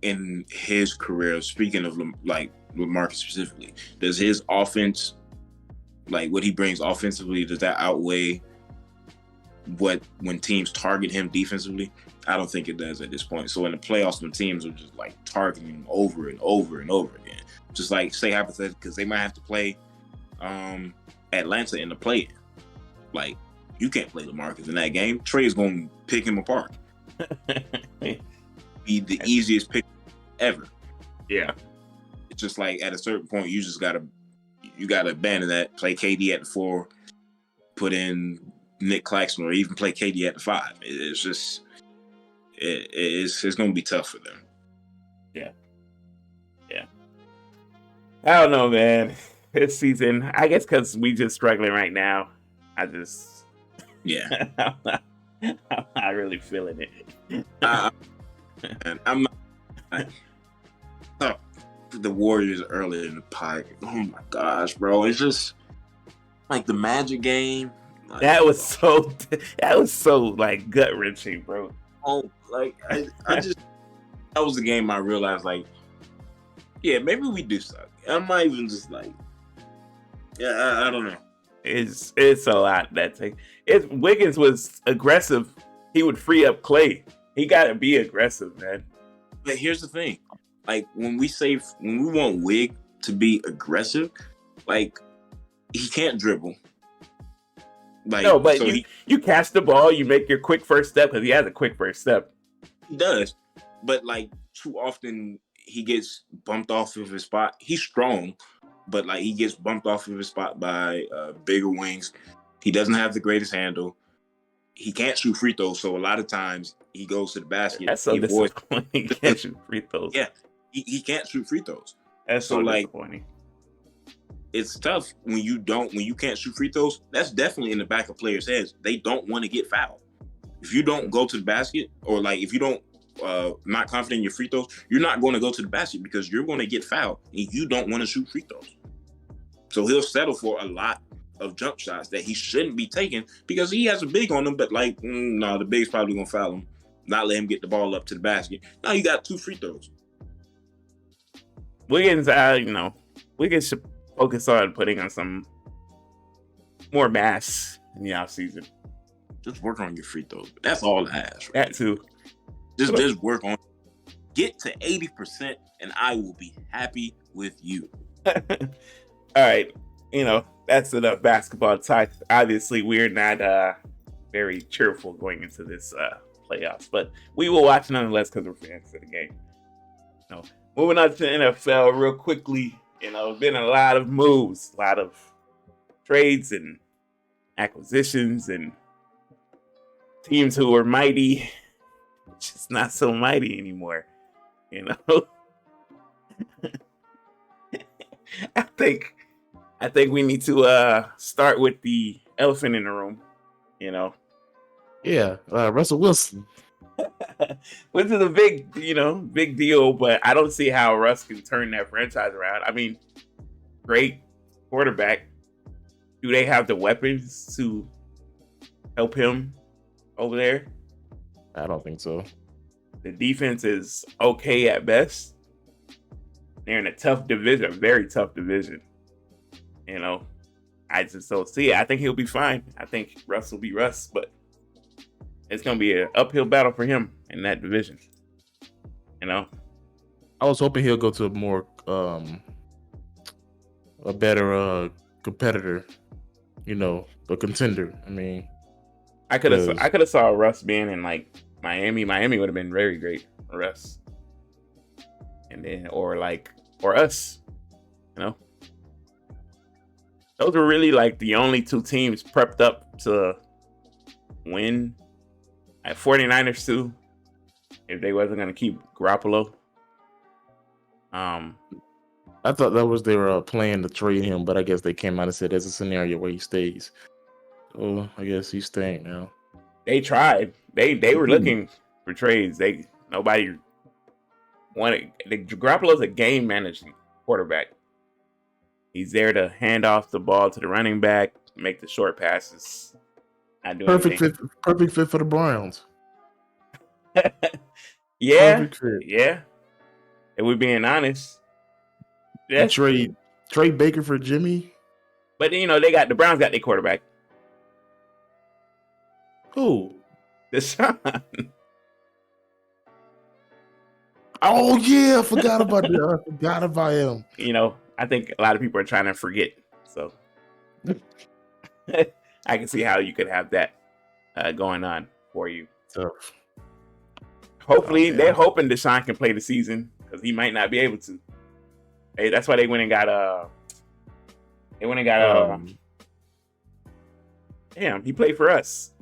in his career, speaking of like LaMarcus specifically, does his offense, like what he brings offensively, does that outweigh when teams target him defensively? I don't think it does at this point. So in the playoffs, when teams are just like targeting him over and over and over again, just like say hypothetically, because they might have to play Atlanta in the play-in. Like, you can't play LaMarcus in that game. Trey's going to pick him apart. Be the easiest pick ever. Yeah. It's just like at a certain point, you gotta abandon that. Play KD at the 4, put in Nick Claxton, or even play KD at the 5. It's just it's going to be tough for them. Yeah. I don't know, man. This season, I guess because we just struggling right now. Yeah. I'm not really feeling it. And I'm not. The Warriors earlier in the pie. Oh my gosh, bro! It's just like the Magic game. Like, that was so like gut wrenching, bro. Oh, like I just that was the game I realized, like, yeah, maybe we do suck. I'm not even just like, yeah, I don't know. It's a lot that thing. If Wiggins was aggressive, he would free up Clay. He got to be aggressive, man. But here's the thing. Like, when we want Wig to be aggressive, like, he can't dribble. Like, no, but so you catch the ball, you make your quick first step, because he has a quick first step. He does. But, like, too often he gets bumped off of his spot. He's strong, but, like, he gets bumped off of his spot by bigger wings. He doesn't have the greatest handle. He can't shoot free throws, so a lot of times he goes to the basket. That's so disappointing. He can't shoot free throws. Yeah, he can't shoot free throws. That's so disappointing. It's tough when you can't shoot free throws. That's definitely in the back of players' heads. They don't want to get fouled. If you don't go to the basket, or like if you don't not confident in your free throws, you're not going to go to the basket because you're going to get fouled and you don't want to shoot free throws. So he'll settle for a lot of jump shots that he shouldn't be taking because he has a big on him, but like, no, the big's probably going to foul him, not let him get the ball up to the basket. Now you got 2 free throws. Wiggins, Wiggins should focus on putting on some more mass in the offseason. Just work on your free throws. That's all I ask. That too. Just work on. Get to 80% and I will be happy with you. All right. That's enough basketball talk. Obviously, we're not very cheerful going into this playoffs, but we will watch nonetheless because we're fans of the game. Moving on to the NFL real quickly. Been a lot of moves, a lot of trades and acquisitions, and teams who were mighty, just not so mighty anymore. I think we need to start with the elephant in the room. Yeah, Russell Wilson. Which is a big deal, but I don't see how Russ can turn that franchise around. I mean, great quarterback. Do they have the weapons to help him over there? I don't think so. The defense is okay at best. They're in a tough division, a very tough division. I just don't see it. I think he'll be fine. I think Russ will be Russ, but it's going to be an uphill battle for him in that division. I was hoping he'll go to a more, a better competitor, a contender. I mean, I could have saw Russ being in like Miami. Miami would have been very great for Russ. And then, or us. You know, those were really like the only two teams prepped up to win. At 49ers too, if they wasn't gonna keep Garoppolo. I thought that was their plan to trade him, but I guess they came out and said there's a scenario where he stays. Oh, I guess he's staying now. They tried. They were looking for trades. Nobody wanted. Garoppolo's a game managing quarterback. He's there to hand off the ball to the running back, make the short passes. Not doing Perfect fit for the Browns. Yeah, perfect fit. Yeah. If we're being honest, yeah. Trade Baker for Jimmy. But the Browns got their quarterback. Who? Deshaun. Oh yeah, I forgot about that. I forgot about him. I think a lot of people are trying to forget. So I can see how you could have that going on for you. Tough. Hopefully, they're hoping Deshaun can play the season because he might not be able to. Hey, that's why they went and got damn, he played for us.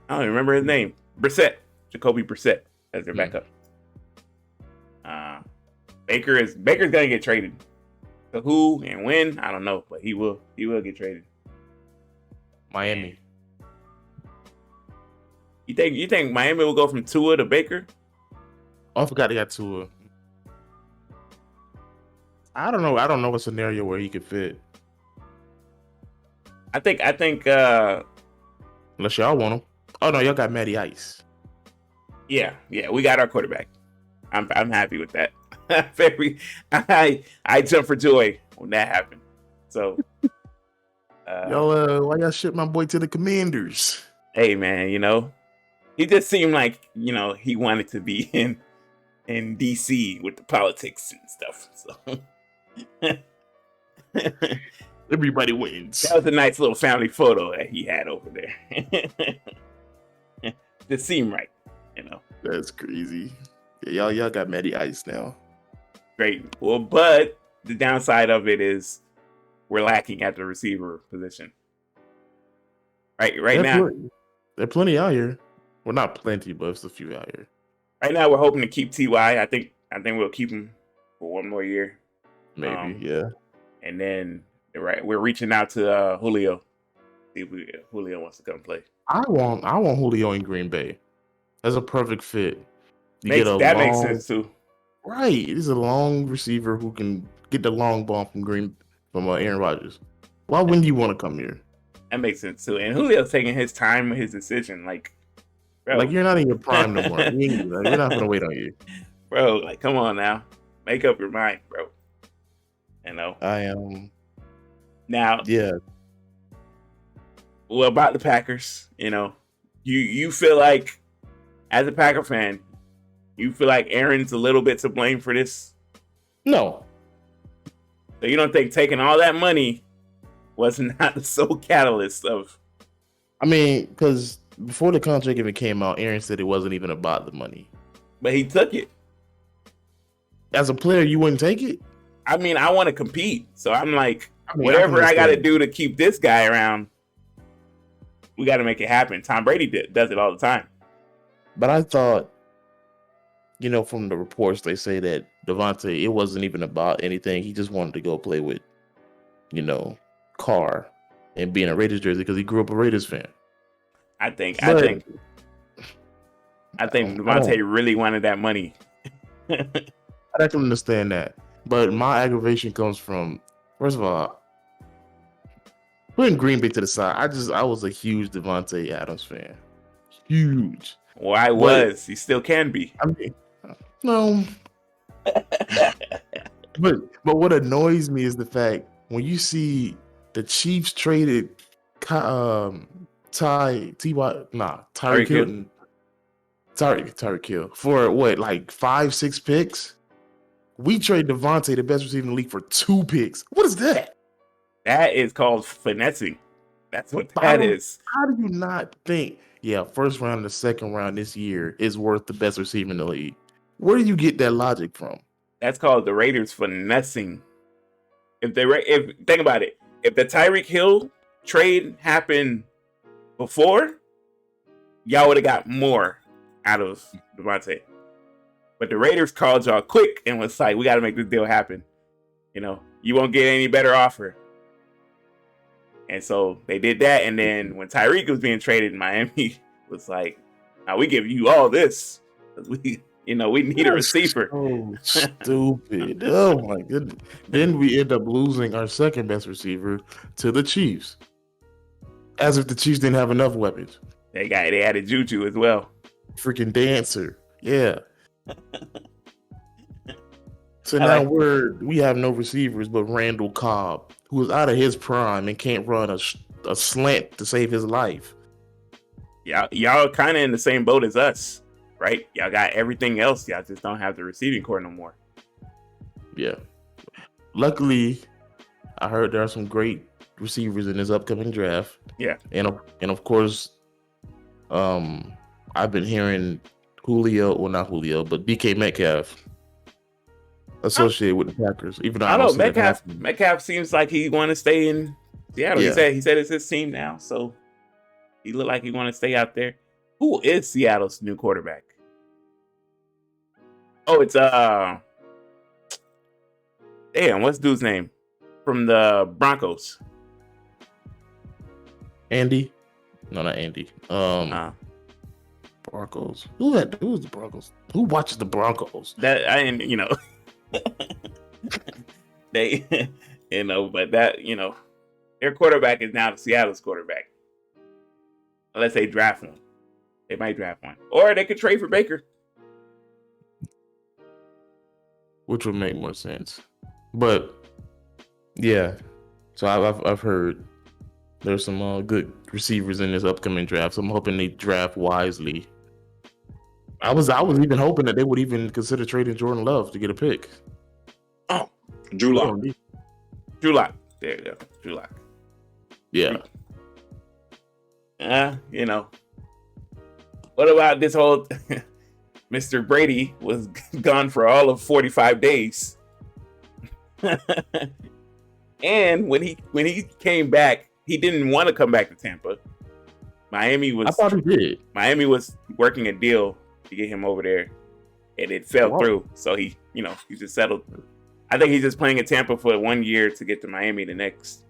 I don't even remember his name. Jacoby Brissett as their backup. Baker's gonna get traded. To who and when, I don't know, but he will get traded. Miami. You think Miami will go from Tua to Baker? Oh, I forgot they got Tua. I don't know. I don't know a scenario where he could fit. I think unless y'all want him. Oh no, y'all got Matty Ice. Yeah, we got our quarterback. I'm happy with that. I jump for joy when that happened. So why y'all ship my boy to the Commanders? Hey man, he just seemed like he wanted to be in DC with the politics and stuff. So everybody wins. That was a nice little family photo that he had over there. It seemed right, That's crazy. Yeah, y'all got Matty Ice now. Great. Well, but the downside of it is we're lacking at the receiver position. Right now. There are plenty out here. Well, not plenty, but it's a few out here. Right now, we're hoping to keep Ty. I think we'll keep him for one more year. Maybe, yeah. And then we're reaching out to Julio. See if Julio wants to come play. I want Julio in Green Bay. That's a perfect fit. Makes sense too. Right. He's a long receiver who can get the long ball from Aaron Rodgers. Why wouldn't you want to come here? That makes sense too. And Julio's taking his time with his decision. Bro. You're not in your prime no more. We're not gonna wait on you. Bro, come on now. Make up your mind, bro. I am. Now, yeah. Well, about the Packers, you feel like, as a Packer fan, you feel like Aaron's a little bit to blame for this? No. So you don't think taking all that money was not the sole catalyst of? I mean, because before the contract even came out, Aaron said it wasn't even about the money. But he took it. As a player, you wouldn't take it? I mean, I want to compete. So I'm like, whatever I got to do to keep this guy around, we got to make it happen. Tom Brady does it all the time. But I thought, from the reports, they say that Devontae, it wasn't even about anything. He just wanted to go play with, Carr and be in a Raiders jersey because he grew up a Raiders fan. I think Devontae really wanted that money. I can understand that. But my aggravation comes from, first of all, putting Green Bay to the side, I was a huge Devontae Adams fan. Huge. Well, I was. He still can be. I mean, no. but what annoys me is the fact when you see the Chiefs traded Tyreek Hill for what, 5-6 picks? We trade Devontae, the best receiver in the league, for 2 picks. What is that? That is called finessing. That's what that is. How do you not think, first round and the second round this year is worth the best receiver in the league? Where do you get that logic from? That's called the Raiders finessing. if think about it, if the Tyreek Hill trade happened before, y'all would have got more out of Devontae. But the Raiders called y'all quick and was like, we got to make this deal happen. You know, you won't get any better offer. And so they did that. And then when Tyreek was being traded, Miami was like, now we give you all this. We need a receiver. So stupid. Oh my goodness. Then we end up losing our second best receiver to the Chiefs. As if the Chiefs didn't have enough weapons. They added Juju as well. Freaking dancer. Yeah. So now we have no receivers but Randall Cobb, who is out of his prime and can't run a slant to save his life. Y'all kind of in the same boat as us, right? Y'all got everything else. Y'all just don't have the receiving core no more. Yeah. Luckily, I heard there are some great receivers in this upcoming draft. Yeah. And of course, I've been hearing not Julio, but DK Metcalf associated with the Packers. Even though I don't Metcalf seems like he want to stay in Seattle. Yeah. He said it's his team now, so he looked like he want to stay out there. Who is Seattle's new quarterback? Oh, it's what's dude's name from the Broncos? Andy? No, not Andy. Broncos. Who's the Broncos? Who watches the Broncos? They, but that, their quarterback is now Seattle's quarterback. Unless they draft one. They might draft one. Or they could trade for Baker. Which would make more sense. But, yeah. So I've heard there's some good receivers in this upcoming draft. So I'm hoping they draft wisely. I was even hoping that they would even consider trading Jordan Love to get a pick. Oh, Drew Lock. There you go. Drew Lock. Yeah. What about this whole Mr. Brady was gone for all of 45 days. And when he came back, he didn't want to come back to Tampa. I thought he did. Miami was working a deal to get him over there, and it fell through. So he just settled. I think he's just playing in Tampa for 1 year to get to Miami the next.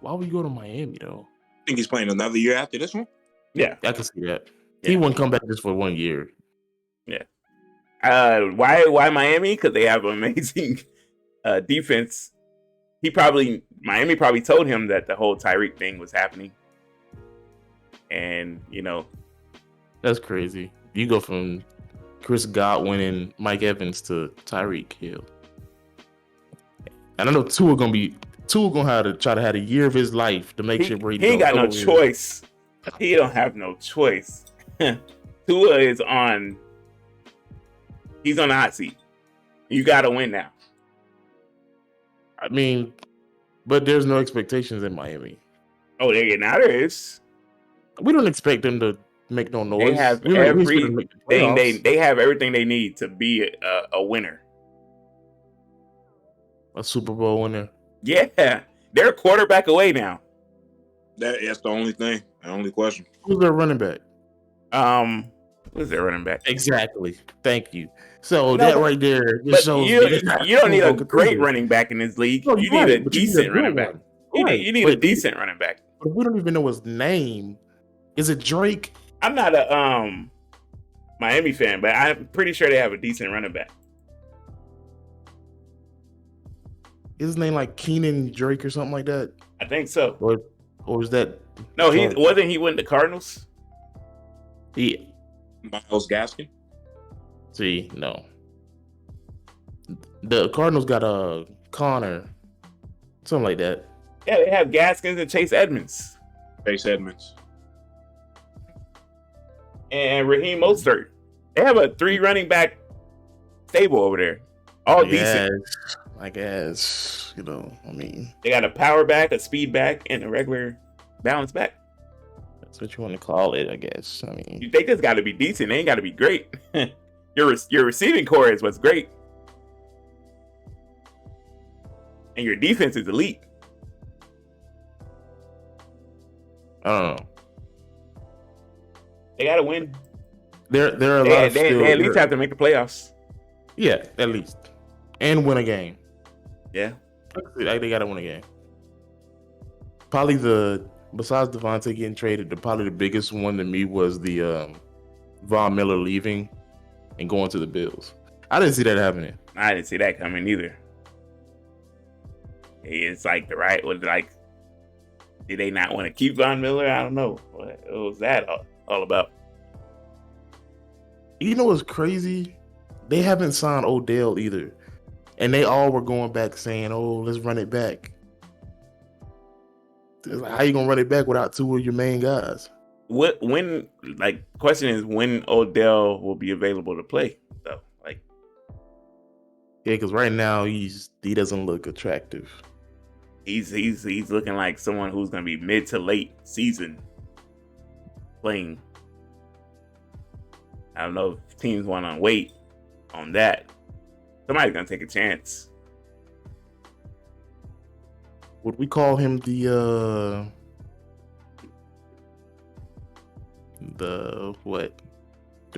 Why would you go to Miami though? I think he's playing another year after this one. Yeah, I can see that. Yeah. He wouldn't come back just for 1 year. Yeah. Why Miami? Because they have an amazing defense. Miami probably told him that the whole Tyreek thing was happening. And, that's crazy. You go from Chris Godwin and Mike Evans to Tyreek Hill. And I know Tua gonna have to try to have a year of his life to make sure Brady. He ain't got no choice. He don't have no choice. Tua is on. He's on the hot seat. You got to win now. I mean, but there's no expectations in Miami. Oh, now there is. We don't expect them to make no noise. They have everything. They have everything they need to be a winner. A Super Bowl winner. Yeah, they're a quarterback away now. That's the only thing. The only question. Who's their running back? Who's their running back? Exactly. Thank you. So that right there just shows you don't need a great running back in this league. No, you need a decent running back. You need a decent running back. But we don't even know his name. Is it Drake? I'm not a Miami fan, but I'm pretty sure they have a decent running back. Is his name like Keenan Drake or something like that? I think so. Or is that? No, he went to Cardinals. Myles Gaskin. See, no. The Cardinals got a Connor, something like that. Yeah, they have Gaskins and Chase Edmonds. And Raheem Mostert. They have a 3 running back stable over there. All decent. I guess, they got a power back, a speed back, and a regular balance back. That's what you want to call it, I guess. They just got to be decent. They ain't got to be great. Your receiving core is what's great. and your defense is elite. I don't know. They got to win. There are a lot of still. They at least have to make the playoffs. Yeah, at least, and win a game. Yeah, they got to win a game. Probably besides Devontae getting traded, probably the biggest one to me was the Von Miller leaving and going to the Bills. I didn't see that happening. I didn't see that coming either. It's like did they not want to keep Von Miller? I don't know. What was that all about? You know what's crazy? They haven't signed Odell either. And they all were going back saying, oh, let's run it back. How you going to run it back without two of your main guys? Question is when Odell will be available to play, though. Yeah, because right now he doesn't look attractive. He's looking like someone who's going to be mid to late season playing. I don't know if teams want to wait on that. Somebody's going to take a chance. Would we call him the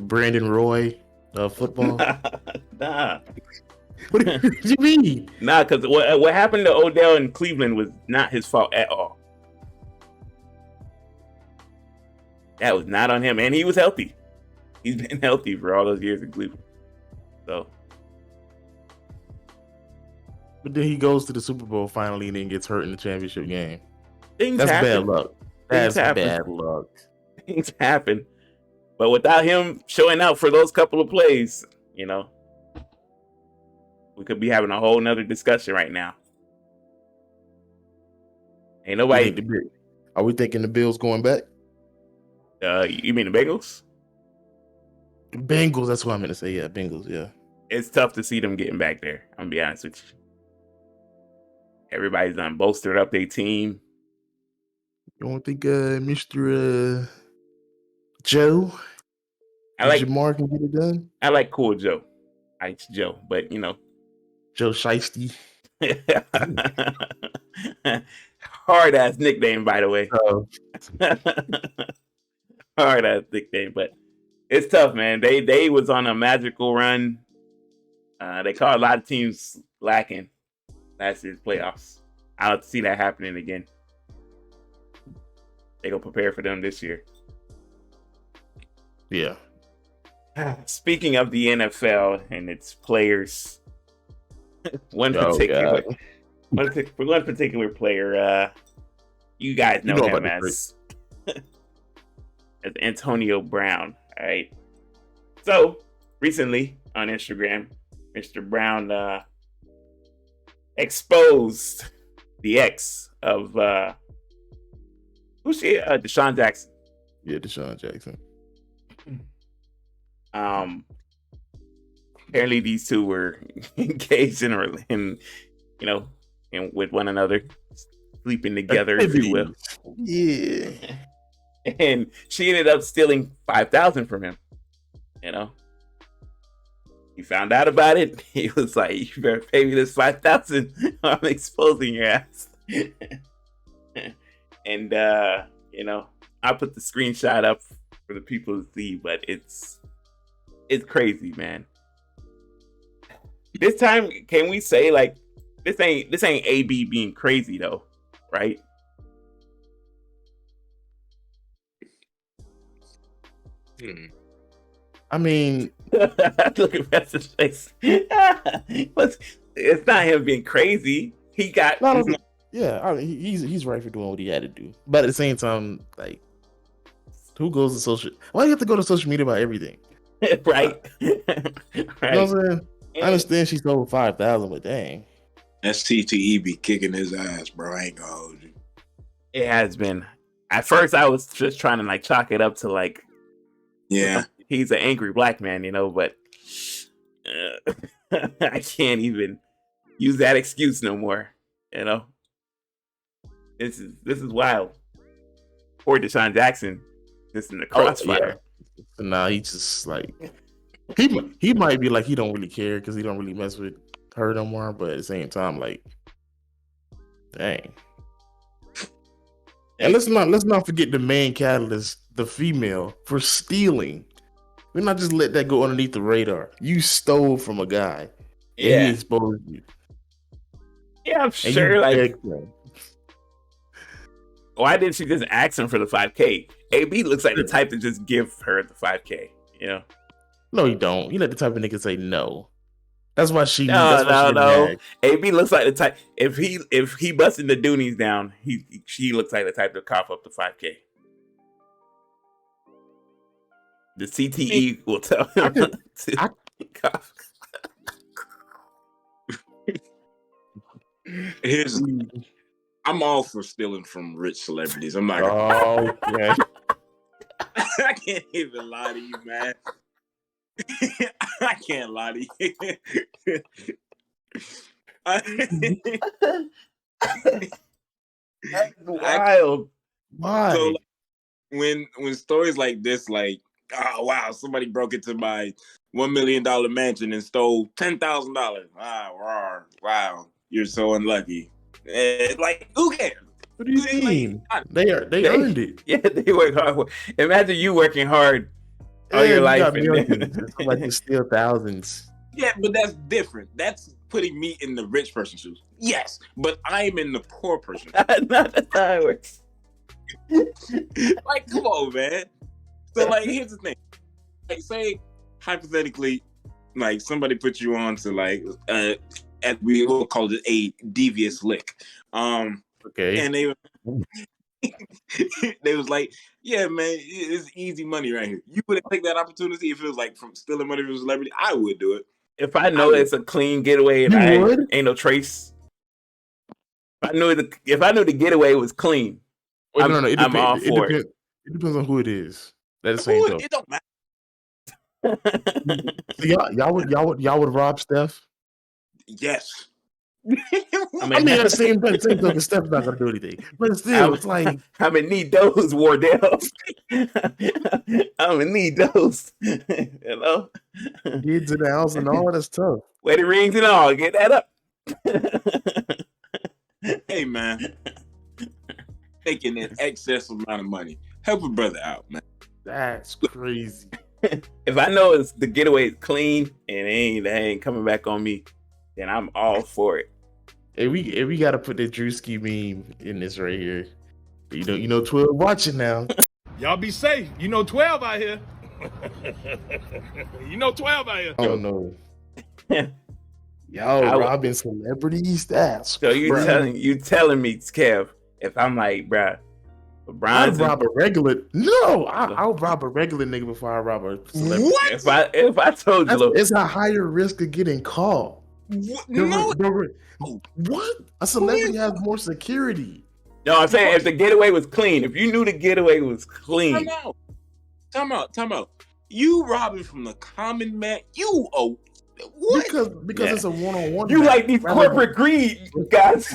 Brandon Roy of football? Nah. What do you mean? Nah, because what happened to Odell in Cleveland was not his fault at all. That was not on him, and he was healthy. He's been healthy for all those years in Cleveland. So, but then he goes to the Super Bowl finally and then gets hurt in the championship game. That's bad luck. That's happen. bad luck. Things happen. But without him showing out for those couple of plays, we could be having a whole nother discussion right now. Ain't nobody. Are we thinking the Bills going back? You mean the Bengals? The Bengals, that's what I meant to say. Yeah, Bengals, yeah. It's tough to see them getting back there. I'm going to be honest with you. Everybody's done bolstered up their team. You don't think Mr. Joe? Jamar can get it done? I like Cool Joe. Ice Joe, but Joe Shiesty. Hard ass nickname, by the way. Hard ass nickname, but it's tough, man. They was on a magical run. They caught a lot of teams lacking last year's playoffs. I don't see that happening again. They gonna prepare for them this year. Yeah. Speaking of the NFL and its players, one particular player, you guys know him as Antonio Brown. All right. So recently on Instagram, Mr. Brown exposed the ex of who's she? Deshaun Jackson. Yeah, Deshaun Jackson. Apparently these two were engaged in with one another, sleeping together, if you will. Yeah. And she ended up stealing $5,000 from him. He found out about it. He was like, "You better pay me this $5,000. I'm exposing your ass." And I put the screenshot up for the people to see, but it's crazy, man. This time, can we say this ain't AB being crazy though, right? I mean, look at Preston's face. But it's not him being crazy. He got he's right for doing what he had to do. But at the same time, who goes to social? Why do you have to go to social media about everything? Right. Right. You know what I'm saying? I understand she sold 5,000, but dang. STTE be kicking his ass, bro. I ain't gonna hold you. It has been. At first, I was just trying to chalk it up to yeah, he's an angry black man, but I can't even use that excuse no more. This is wild. Poor Deshaun Jackson, just in the crossfire. Yeah. Nah, he just he might be he don't really care because he don't really mess with her no more. But at the same time, Dang. And let's not forget the main catalyst, the female, for stealing. We're not just let that go underneath the radar. You stole from a guy, and he Yeah. exposed you. Yeah, I'm And sure. you Like, begged him. why didn't she just ask him for the 5K? AB looks like the type to just give her the 5K. You know? No, you don't. You're not the type of nigga to say no. That's why she. No, That's why she no, didn't no. nag. AB looks like the type. If he busting the Doonies down, she looks like the type to cough up the 5K. The CTE will tell him to cough. I'm all for stealing from rich celebrities. I'm not. Oh, yeah. I can't even lie to you, man. I can't lie to you. That's wild. Why? So when stories like this, like, oh wow, somebody broke into my $1 million mansion and stole $10,000. Wow, you're so unlucky. Like, who cares? What do you mean? They earned it. Yeah, they work hard. Imagine you working hard all Yeah, your you life. got millions. Somebody can steal thousands. Yeah, but that's different. That's putting me in the rich person's shoes. Yes, but I'm in the poor person's shoes. That's how it works. Like, come on, man. So, like, here's the thing. Like, say, hypothetically, like, somebody put you on to, like, we will call it a devious lick. Okay. And they was like, yeah, man, it's easy money right here. You would take that opportunity if it was, like, from stealing money from a celebrity? I would do it. If I know it's a clean getaway and ain't no trace, if I knew the getaway was clean, I'm all for it. It depends on who it is. That's the same though. It don't matter. So y'all would rob Steph? Yes. I mean, at the same time, because Steph's not gonna do anything. But still, it's like I'm gonna need those, Wardell. I'm gonna need those. Hello? Kids in the house and all that's tough. Wedding rings and all, get that up. Hey man. Taking an excess amount of money. Help a brother out, man. That's crazy. If I know the getaway is clean and they ain't coming back on me, then I'm all for it. Hey, we gotta put the Drewski meme in this right here. You know 12 watching now. Y'all be safe. You know 12 out here. You know 12 out here. Oh no. Y'all robbing celebrities? That's so you telling me, Kev, if I'm like, bruh, I'd rob a regular. No, I'll rob a regular nigga before I rob a celebrity. What? If I told you, it's a higher risk of getting caught. No. What? A celebrity has more security. No, I'm saying if the getaway was clean, if you knew the getaway was clean. Time out. You robbing from the common man? You what? Because it's a one-on-one. You like these corporate greed guys.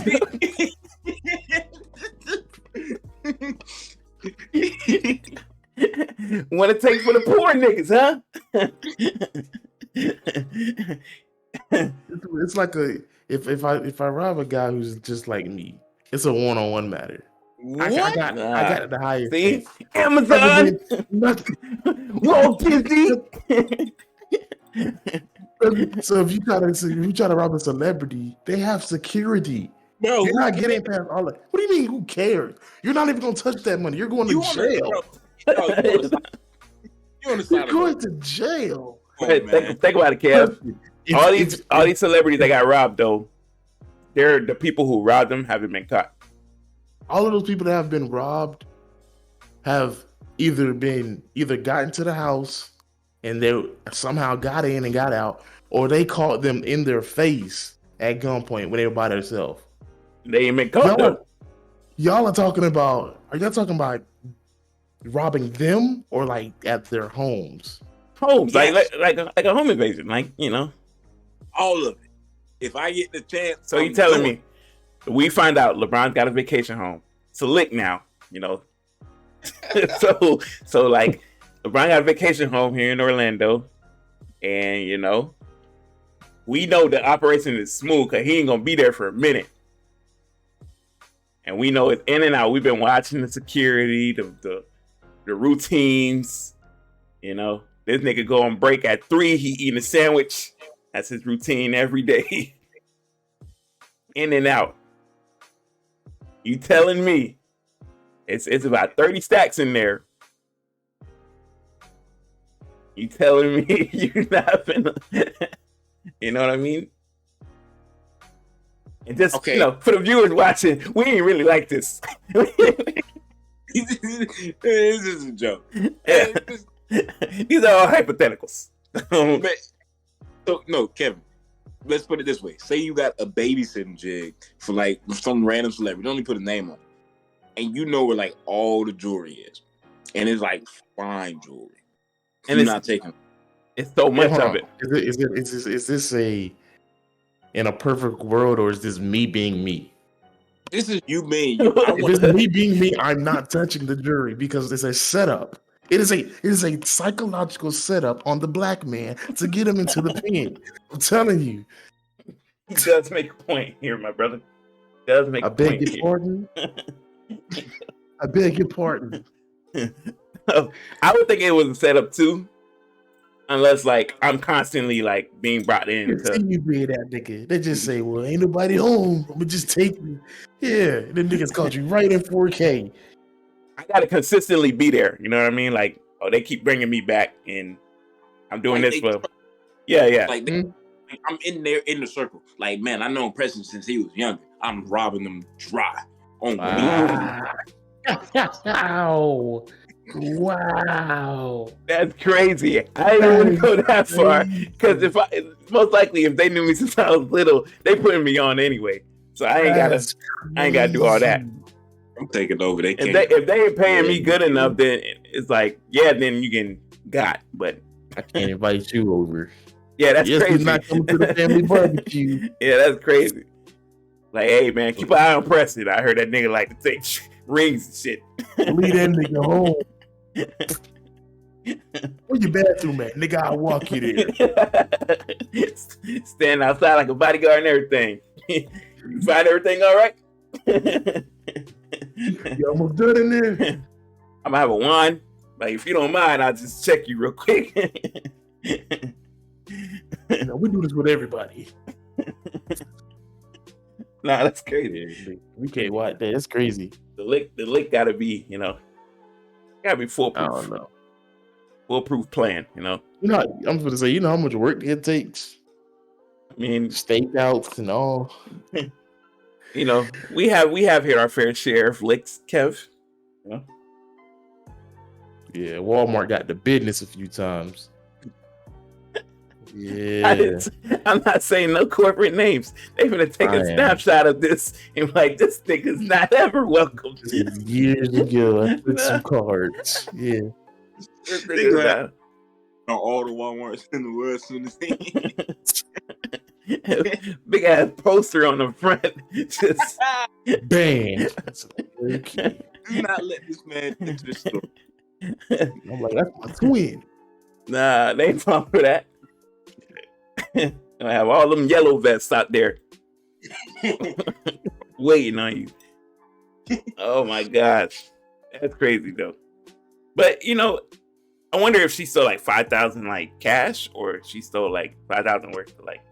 Want to take for the poor niggas, huh? It's like if I rob a guy who's just like me, it's a one-on-one matter. What? I got the highest. See, Amazon, Walt Disney. So if you try to rob a celebrity, they have security. No, you're not getting past all that. What do you mean? Who cares? You're not even gonna touch that money. You're going to jail. You're going to jail. Think about it, Kev. All these celebrities that got robbed, though, they're the people who robbed them haven't been caught. All of those people that have been robbed have either got into the house and they somehow got in and got out, or they caught them in their face at gunpoint when they were by themselves. They ain't been caught. Are y'all talking about robbing them or like at their homes? Homes, yes. like a home invasion, like, you know, all of it. If I get the chance. So you telling me we find out LeBron's got a vacation home. It's a lick now, you know. so like LeBron got a vacation home here in Orlando, and you know, we know the operation is smooth because he ain't gonna be there for a minute. and we know it's in and out. We've been watching the security, the routines. You know, this nigga go on break at 3. He eating a sandwich. That's his routine every day. In and out. You telling me it's about 30 stacks in there? You telling me you're not finna? You know what I mean? And just Okay. you know, for the viewers watching, we ain't really like this. This is a joke. Yeah. These are all hypotheticals. But, so no, Kevin. Let's put it this way: say you got a babysitting jig for like some random celebrity. Don't even put a name on it, and you know where like all the jewelry is, and it's like fine jewelry. And You're it's not taking. it's so much Hold of on. it. Is this a in a perfect world, or is this me being me? This is you being you. I If want it's me being me, I'm not touching the jury because it's a setup. It is a psychological setup on the black man to get him into the pen. I'm telling you. He does make a point here, my brother. He does make I a beg point your pardon. I beg your pardon. here. I would think it was a setup too, unless like I'm constantly like being brought in See to. you being that nigga. They just say, "Well, ain't nobody home. I'm gonna just take you." Yeah, the niggas caught you right in 4K. I gotta consistently be there. You know what I mean? Like, oh, they keep bringing me back, and I'm doing like this they, for. Yeah, yeah. like they, I'm in there in the circle. Like man, I know Preston since he was younger. I'm robbing them dry on Wow. Wow. That's crazy. I didn't even go that far because most likely if they knew me since I was little, they putting me on anyway. So I ain't gotta do all that. I'm taking over. They can't. If they ain't paying me good enough, then it's like, yeah, then you can got. But I can't invite you over. yeah, that's Yes, crazy. he's not coming to the family barbecue. Yeah, that's crazy. Like, hey man, keep an eye on Preston. I heard that nigga like to take rings and shit. Leave that nigga home. Where your bathroom at? Nigga, I'll walk you there. Stand outside like a bodyguard and everything. You find everything all right? You almost done in there? I'm gonna have a wand. Like, if you don't mind, I'll just check you real quick. We do this with everybody. Nah, that's crazy. We can't watch that. That's crazy. The lick gotta be, gotta be foolproof. I don't know. Foolproof plan, You know, I'm going to say, you know how much work it takes? I mean, Stakeouts and all. we have here our fair share of licks, Kev. Yeah, Walmart got the business a few times. Yeah. I'm not saying no corporate names. They're gonna take a snapshot of this and like, this nigga's not ever welcome. Years ago, I took some cards. Yeah. They on all the Walmarts in the world soon as big ass poster on the front. Just bang. Okay. Do not let this man into the store. I'm like, that's my twin. Nah, they ain't falling for that. I have all them yellow vests out there waiting on you. Oh my gosh, that's crazy though. But I wonder if she stole like 5,000 like cash, or she stole like 5,000 worth of like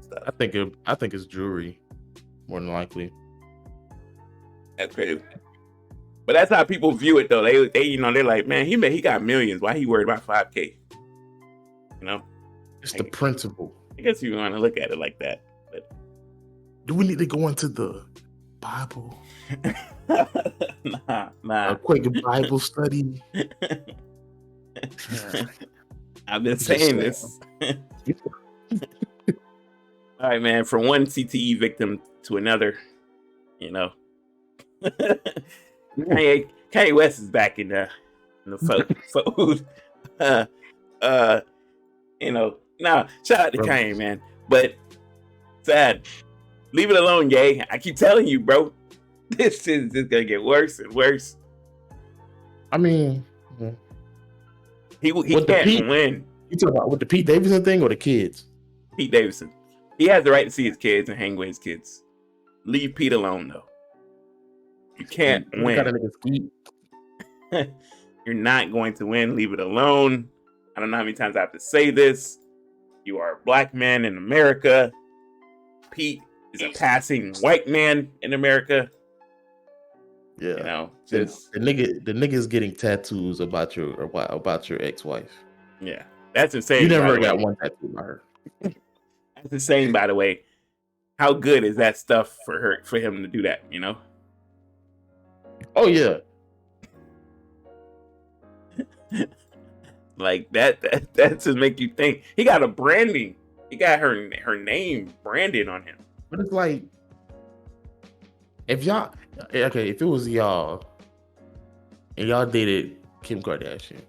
stuff. I think it's jewelry, more than likely. That's crazy. But that's how people view it though. They they're like, man, he got millions. Why he worried about 5K? It's the principle. I guess you want to look at it like that. But do we need to go into the Bible? Nah. A quick Bible study. I've been saying this. All right, man. From one CTE victim to another, Kanye West is back in the fold. Nah, shout out to Kanye, man. But sad. Leave it alone, Ye. I keep telling you, bro. This is just gonna get worse and worse. I mean, he can't win. You talking about with the Pete Davidson thing or the kids? Pete Davidson. He has the right to see his kids and hang with his kids. Leave Pete alone, though. You can't What kind of win. niggas keep? You're not going to win. Leave it alone. I don't know how many times I have to say this. You are a black man in America. Pete is a passing white man in America. Yeah. You know, The just nigga's getting tattoos about your ex-wife. yeah. That's insane. You by never the got way. one tattoo by her. That's insane, by the way. How good is that stuff for him to do that, you know? Oh yeah. Like that just make you think. He got a branding. He got her name branded on him. But it's like, if it was y'all and y'all dated Kim Kardashian,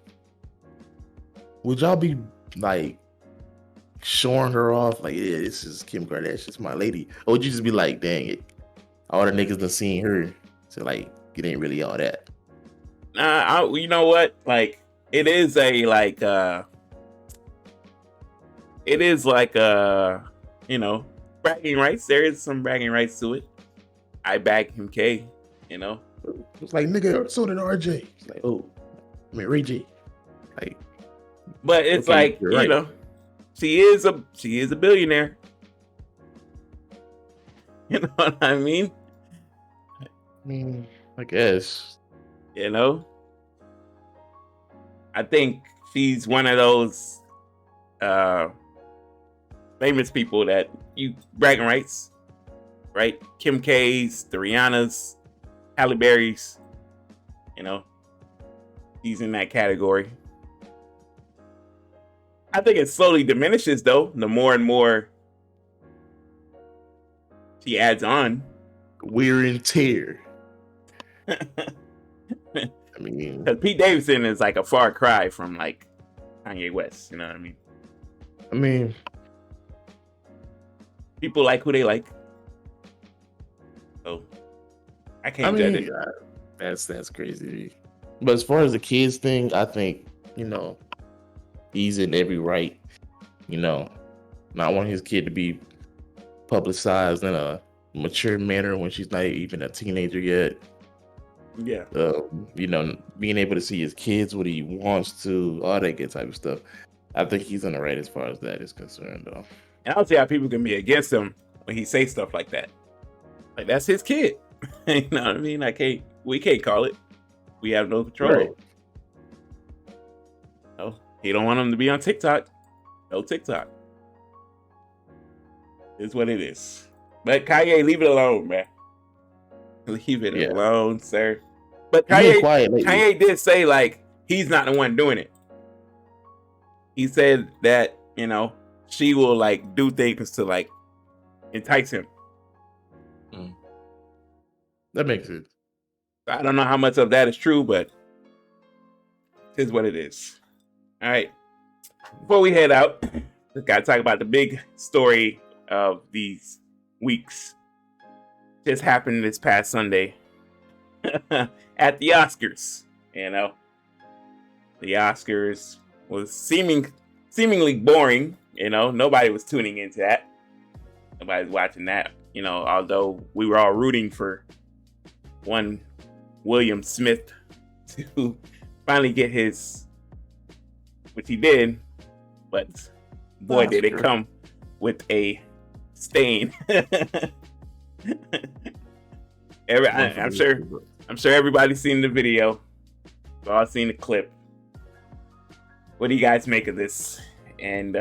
would y'all be like showing her off like, yeah, this is Kim Kardashian, it's my lady? Or would you just be like, dang it, all the niggas done seen her, so like it ain't really all that? You know what? Like it is you know, bragging rights. There is some bragging rights to it. I back him K, you know. It's like, nigga, so did RJ. It's like, Ray J. Like, but it's okay, like, you're right. you know, she is a billionaire. You know what I mean? I guess. You know? I think she's one of those famous people that you bragging rights, right? Kim K's, the Rihanna's, Halle Berry's, you know, he's in that category. I think it slowly diminishes though, the more and more she adds on. Wear and tear. I mean, because Pete Davidson is like a far cry from like Kanye West, you know what I mean? People like who they like. So I can't judge it. That's crazy. But as far as the kids thing, I think, you know, he's in every right, you know, not want his kid to be publicized in a mature manner when she's not even a teenager yet. Yeah. You know, being able to see his kids what he wants to, all that good type of stuff. I think he's in the right as far as that is concerned, though. And I don't see how people can be against him when he says stuff like that. Like, that's his kid. You know what I mean? We can't call it. We have no control. Right. No, he don't want him to be on TikTok. No TikTok. It's what it is. But Kanye, leave it alone, man. Leave it alone, sir. But Kanye did say, like, he's not the one doing it. He said that, you know, she will, like, do things to, like, entice him. That makes sense. I don't know how much of that is true, but it is what it is. All right. Before we head out, we got to talk about the big story of these weeks. Just happened this past Sunday at the Oscars. You know, the Oscars was seemingly boring. You know, nobody was tuning into that. Nobody's watching that. You know, although we were all rooting for one William Smith to finally get his, which he did, but boy, did it come with a stain. I'm sure everybody's seen the video. We've all seen the clip. What do you guys make of this? And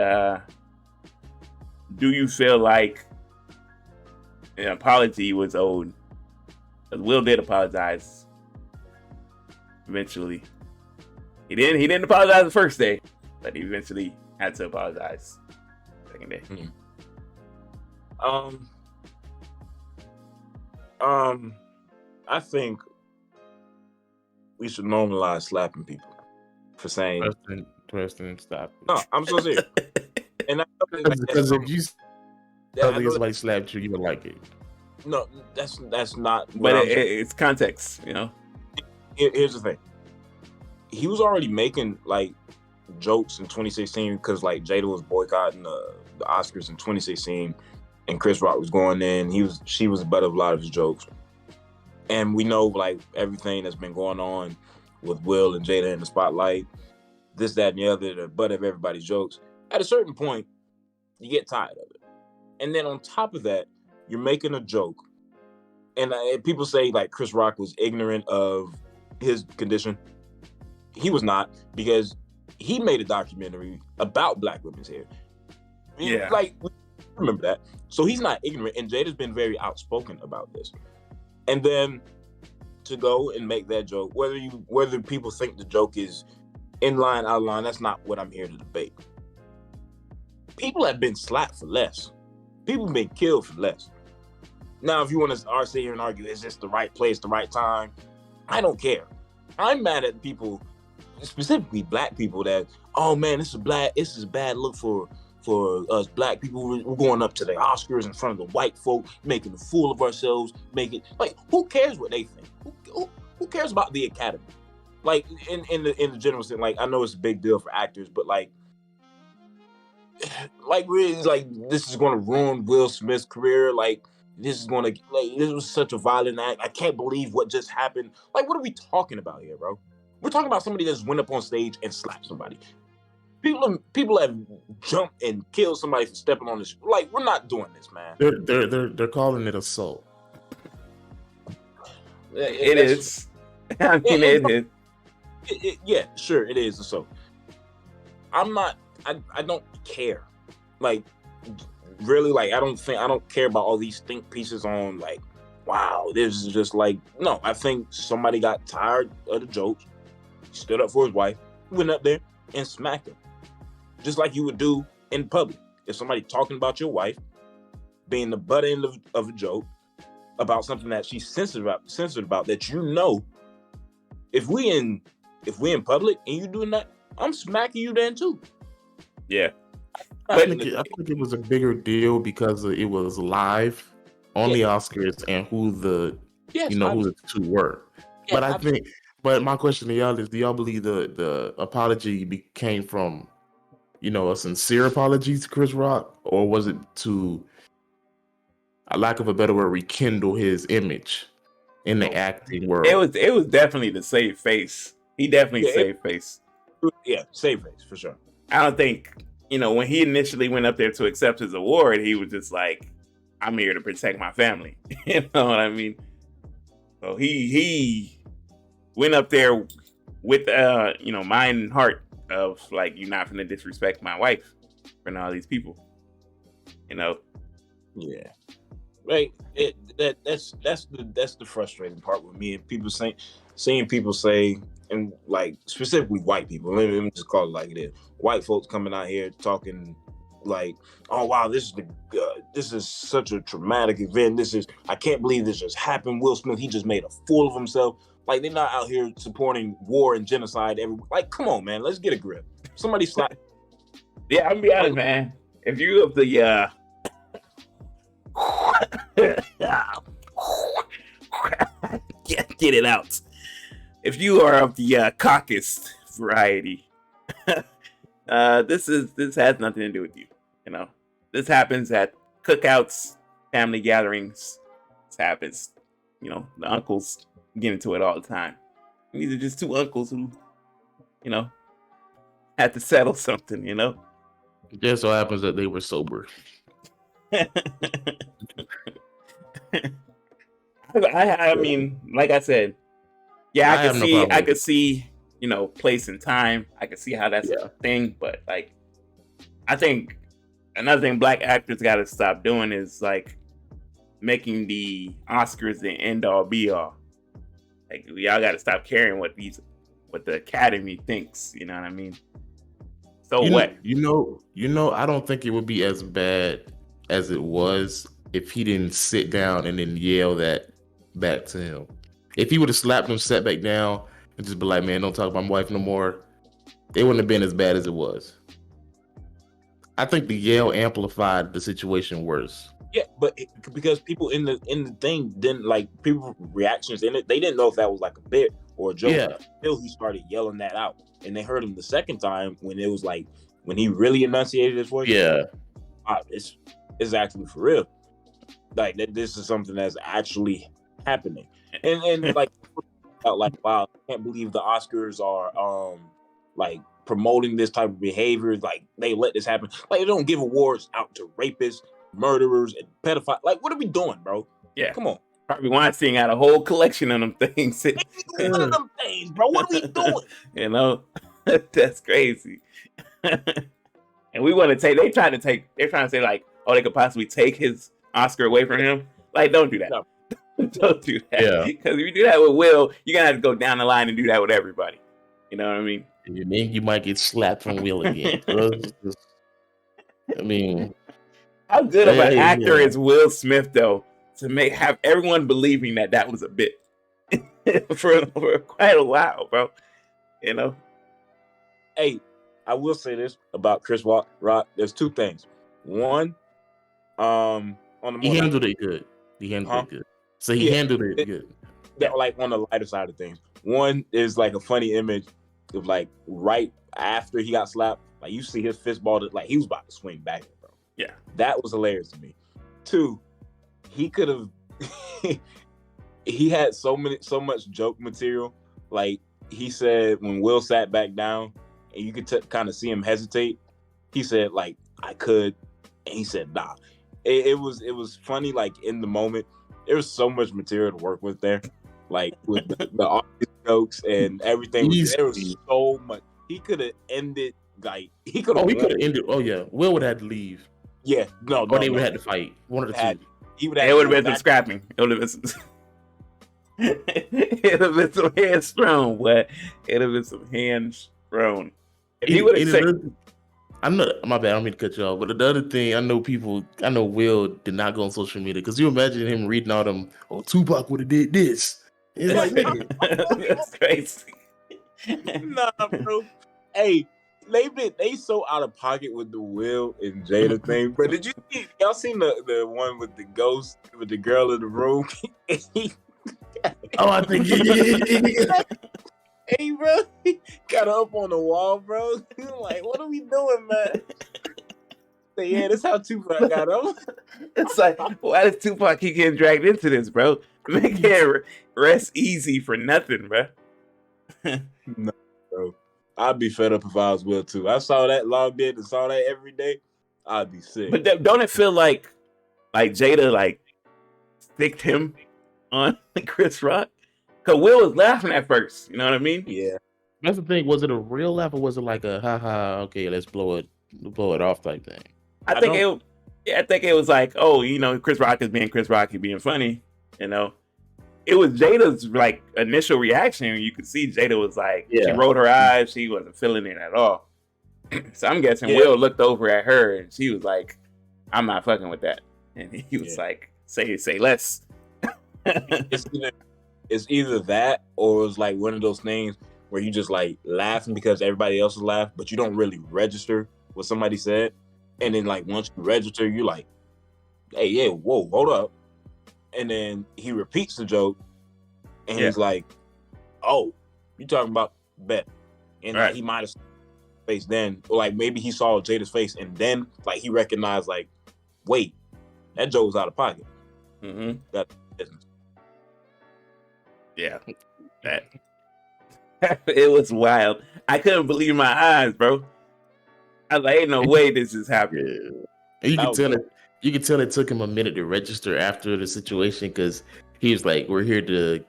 do you feel like an apology was owed? Because Will did apologize eventually. He didn't apologize the first day, but he eventually had to apologize the second day. I think we should normalize slapping people for saying. Preston, stop. No, I'm so serious. And that's because if you somebody slapped you, you would like it. No, that's not. But it's context, you know. Here's the thing. He was already making like jokes in 2016 because like Jada was boycotting the Oscars in 2016, and Chris Rock was going in. She was the butt of a lot of his jokes. And we know like everything that's been going on with Will and Jada in the spotlight, this, that, and the other, the butt of everybody's jokes. At a certain point, you get tired of it. And then on top of that, you're making a joke. And people say like Chris Rock was ignorant of his condition. He was not, because he made a documentary about Black women's hair. Yeah. Like, remember that. So he's not ignorant, and Jada's been very outspoken about this. And then to go and make that joke, whether people think the joke is in line, out of line, that's not what I'm here to debate. People have been slapped for less. People have been killed for less. Now, if you want to sit here and argue, is this the right place, the right time? I don't care. I'm mad at people, specifically Black people, that, oh man, this is a bad look for us Black people. We're going up to the Oscars in front of the white folk, making a fool of ourselves, like, who cares what they think? Who cares about the Academy? Like, in the general sense, like, I know it's a big deal for actors, but like really, like, this is going to ruin Will Smith's career. Like, this was such a violent act. I can't believe what just happened. Like, what are we talking about here, bro? We're talking about somebody that just went up on stage and slapped somebody. People have jumped and killed somebody for stepping on this. Like, we're not doing this, man. They're calling it assault. It is. I mean, it is. Yeah, sure, it is assault. I don't care. Like, really, like, I don't care about all these think pieces on, like, wow, this is just like, no, I think somebody got tired of the jokes, stood up for his wife, went up there and smacked him. Just like you would do in public. If somebody talking about your wife, being the butt end of a joke about something that she's sensitive about, that you know, if we in public and you doing that, I'm smacking you then too. Yeah. I think it was a bigger deal because it was live on the Oscars and who the two were. Yeah, but my question to y'all is, do y'all believe the apology came from, a sincere apology to Chris Rock, or was it to, a lack of a better word, rekindle his image in the acting world? It was definitely the save face. He definitely saved face. Yeah, save face for sure. I don't think, when he initially went up there to accept his award, he was just like, I'm here to protect my family. You know what I mean? So he went up there with mind and heart of, like, you're not gonna disrespect my wife for all these people. Yeah. Right. That's the frustrating part with me, and people seeing people say, and like specifically white people, let me just call it like it is. White folks coming out here talking like, oh wow, this is such a traumatic event. I can't believe this just happened. Will Smith, he just made a fool of himself. Like, they're not out here supporting war and genocide. Like, come on, man, let's get a grip. Somebody slap. Yeah, I'm be honest, man. If you of the get it out. If you are of the caucus variety, this has nothing to do with you. This happens at cookouts, family gatherings. This happens. The uncles get into it all the time. These are just two uncles who, had to settle something. It just so happens that they were sober. I mean, like I said, yeah, I could see, place and time. I could see how that's a thing, but like, I think another thing Black actors got to stop doing is like making the Oscars the end all be all. Like, y'all got to stop caring what the Academy thinks. You know what I mean? So what? I don't think it would be as bad as it was if he didn't sit down and then yell that back to him. If he would have slapped him, sat back down, and just be like, man, don't talk about my wife no more, it wouldn't have been as bad as it was. I think the yell amplified the situation worse. Yeah, but because people in the thing didn't like, people reactions in it, they didn't know if that was like a bit or a joke until he started yelling that out. And they heard him the second time when it was like, when he really enunciated his voice. Yeah. It's actually for real. Like, this is something that's actually happening? And like wow, I can't believe the Oscars are like promoting this type of behavior. Like they let this happen. Like they don't give awards out to rapists, murderers, and pedophiles. Like what are we doing, bro? Yeah, Come on. Harvey Weinstein had a whole collection of them things. One of them things, bro. What are we doing? You know, that's crazy. And we want to take. They're trying to say like, oh, they could possibly take his Oscar away from him. Like, don't do that. No. Don't do that. Yeah. Because if you do that with Will, you're gonna have to go down the line and do that with everybody. You know what I mean? You mean you might get slapped from Will again. I mean, How good of an Hey, actor yeah. is Will Smith though to have everyone believing that was a bit for quite a while, bro. You know? Hey, I will say this about Chris Rock. There's two things. One, on the he more handled it good. He handled it good. So he Yeah. handled it good. that, like on the lighter side of things. One is like a funny image of like right after he got slapped, like you see his fist ball, like he was about to swing back, bro. Yeah. That was hilarious to me. Two, he could have he had so much joke material. Like he said when Will sat back down and you could kind of see him hesitate, he said like I could, and he said nah. It was funny, like in the moment. There was so much material to work with there, like with the audience jokes and everything. There was so much. He could have ended like he could have. Oh, he could have ended. Oh yeah, Will would have had to leave. Yeah, no, Or they would have had to fight. One of the two. He would It would have been some scrapping. It would have been some. It would have been some hands thrown, but it would have been some hands thrown. If he would have said, I'm not. My bad. I don't mean to cut you off. But the other thing, I know Will did not go on social media because you imagine him reading all them. Oh, Tupac would have did this. It's like, nigga, that's crazy. nah, bro. Hey, they so out of pocket with the Will and Jada thing. But did y'all seen the one with the ghost with the girl in the room? oh, I think. Hey, bro, he got her up on the wall, bro. He's like, what are we doing, man? Say, yeah, that's how Tupac got him. It's like, why does Tupac keep getting dragged into this, bro? Man can't rest easy for nothing, bro. No, bro. I'd be fed up if I was Will too. I saw that, logged in and saw that every day. I'd be sick. But don't it feel like Jada like sticked him on Chris Rock? Cause Will was laughing at first, you know what I mean? Yeah. That's the thing. Was it a real laugh or was it like a haha? Okay, let's blow it off type thing? I think it was like, oh, you know, Chris Rock is being Chris Rock, he's being funny, you know. It was Jada's like initial reaction. You could see Jada was like, she rolled her eyes, she wasn't feeling it at all. So I'm guessing Will looked over at her and she was like, I'm not fucking with that. And he was like, say less. It's either that or it's like one of those things where you just like laughing because everybody else is laughing, but you don't really register what somebody said. And then like once you register, you're like, hey, yeah, whoa, hold up. And then he repeats the joke and he's like, oh, you talking about Bet. And like, he might have face then, or like maybe he saw Jada's face and then like he recognized like, wait, that joke was out of pocket. Mm-hmm. That's business. Yeah, that it was wild. I couldn't believe my eyes, bro. I was like, ain't no way this is happening. Yeah. You can tell it. You can tell it took him a minute to register after the situation because he was like, "We're here to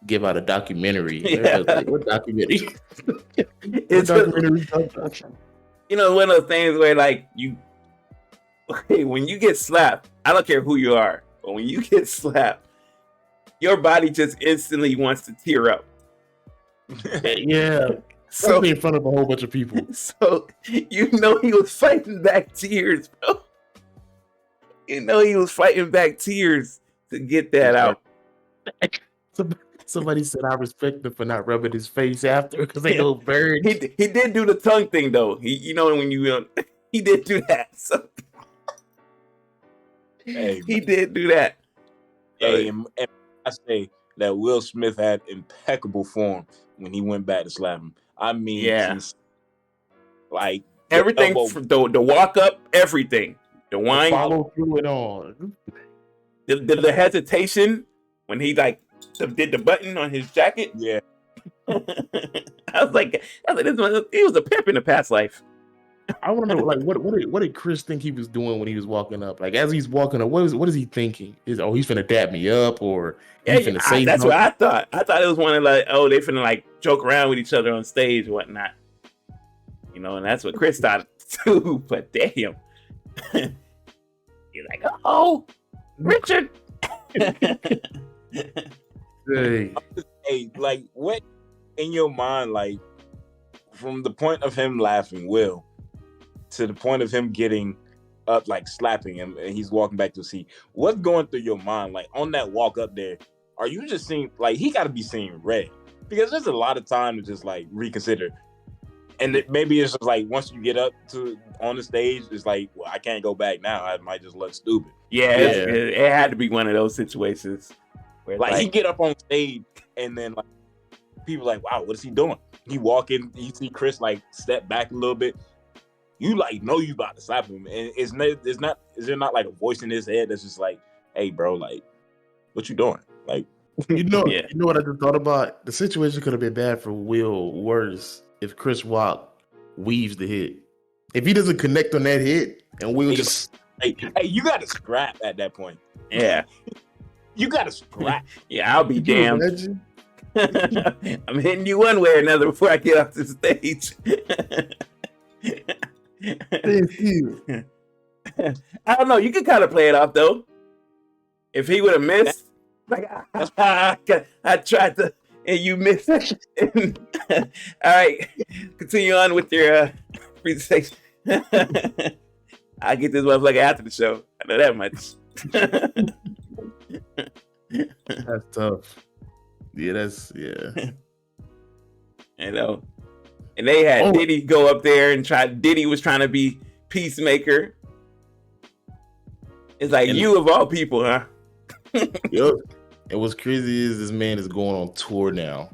give out a documentary." Yeah. Like, what documentary? It's documentary. You know, one of those things where like when you get slapped, I don't care who you are, but when you get slapped, your body just instantly wants to tear up. Yeah. So in front of a whole bunch of people. So you know he was fighting back tears, bro. You know he was fighting back tears to get that out. Somebody said I respect him for not rubbing his face after because they go burn. He did do the tongue thing though. He when you he did do that. So he did do that. Hey, and I say that Will Smith had impeccable form when he went back to slap him. I mean, like everything, the walk up, everything, the wine, follow through it all. the hesitation when he like did the button on his jacket. Yeah. I was like, he was a pimp in the past life. I want to know, like, what did Chris think he was doing when he was walking up? Like, as he's walking up, what is he thinking? He's finna dap me up, or he's finna say that's something? what I thought. I thought it was one of like, oh, they finna like joke around with each other on stage and whatnot. You know, and that's what Chris thought too. But damn, you're like, oh, Richard. Hey. Hey, like, what in your mind, like, from the point of him laughing, Will, to the point of him getting up, like slapping him, and he's walking back to the seat, what's going through your mind, like, on that walk up there? Are you just seeing, like, he got to be seeing red? Because there's a lot of time to just, like, reconsider. And maybe it's just like, once you get up to on the stage, it's like, well, I can't go back now. I might just look stupid. Yeah, it had to be one of those situations. Where Like, he get up on stage, and then, like, people like, wow, what is he doing? He walk in, you see Chris, like, step back a little bit. You, like, know you about to slap him. And is there not, like, a voice in his head that's just like, hey, bro, like, what you doing? Like, You know what I just thought about? The situation could have been bad for Will worse if Chris Rock weaves the hit. If he doesn't connect on that hit, and Will just... Hey, you got to scrap at that point. Yeah. You got to scrap. Yeah, I'll be damned. I'm hitting you one way or another before I get off the stage. I don't know. You can kind of play it off though. If he would have missed, like I tried to, and you missed. All right, continue on with your presentation. I'll get this motherfucker after the show. I know that much. That's tough. Yeah, You know, and they had Diddy go up there and Diddy was trying to be peacemaker. It's like, you of all people, huh? Yep. And what's crazy is this man is going on tour now.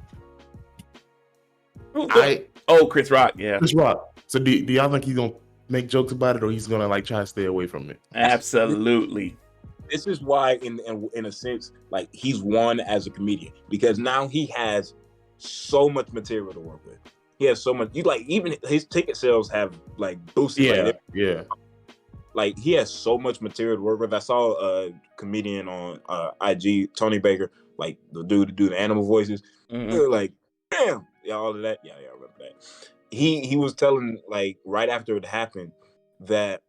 Chris Rock, yeah. Chris Rock. So do y'all think he's gonna make jokes about it, or he's gonna like try to stay away from it? Absolutely. This is why, in a sense, like, he's won as a comedian, because now he has so much material to work with. He has so much. Even his ticket sales have like boosted. Yeah. Like, he has so much material to work with. I saw a comedian on IG, Tony Baker, like the dude to do the animal voices. Mm-hmm. Like, damn, yeah, all of that. Yeah, I remember that. He was telling, like, right after it happened, that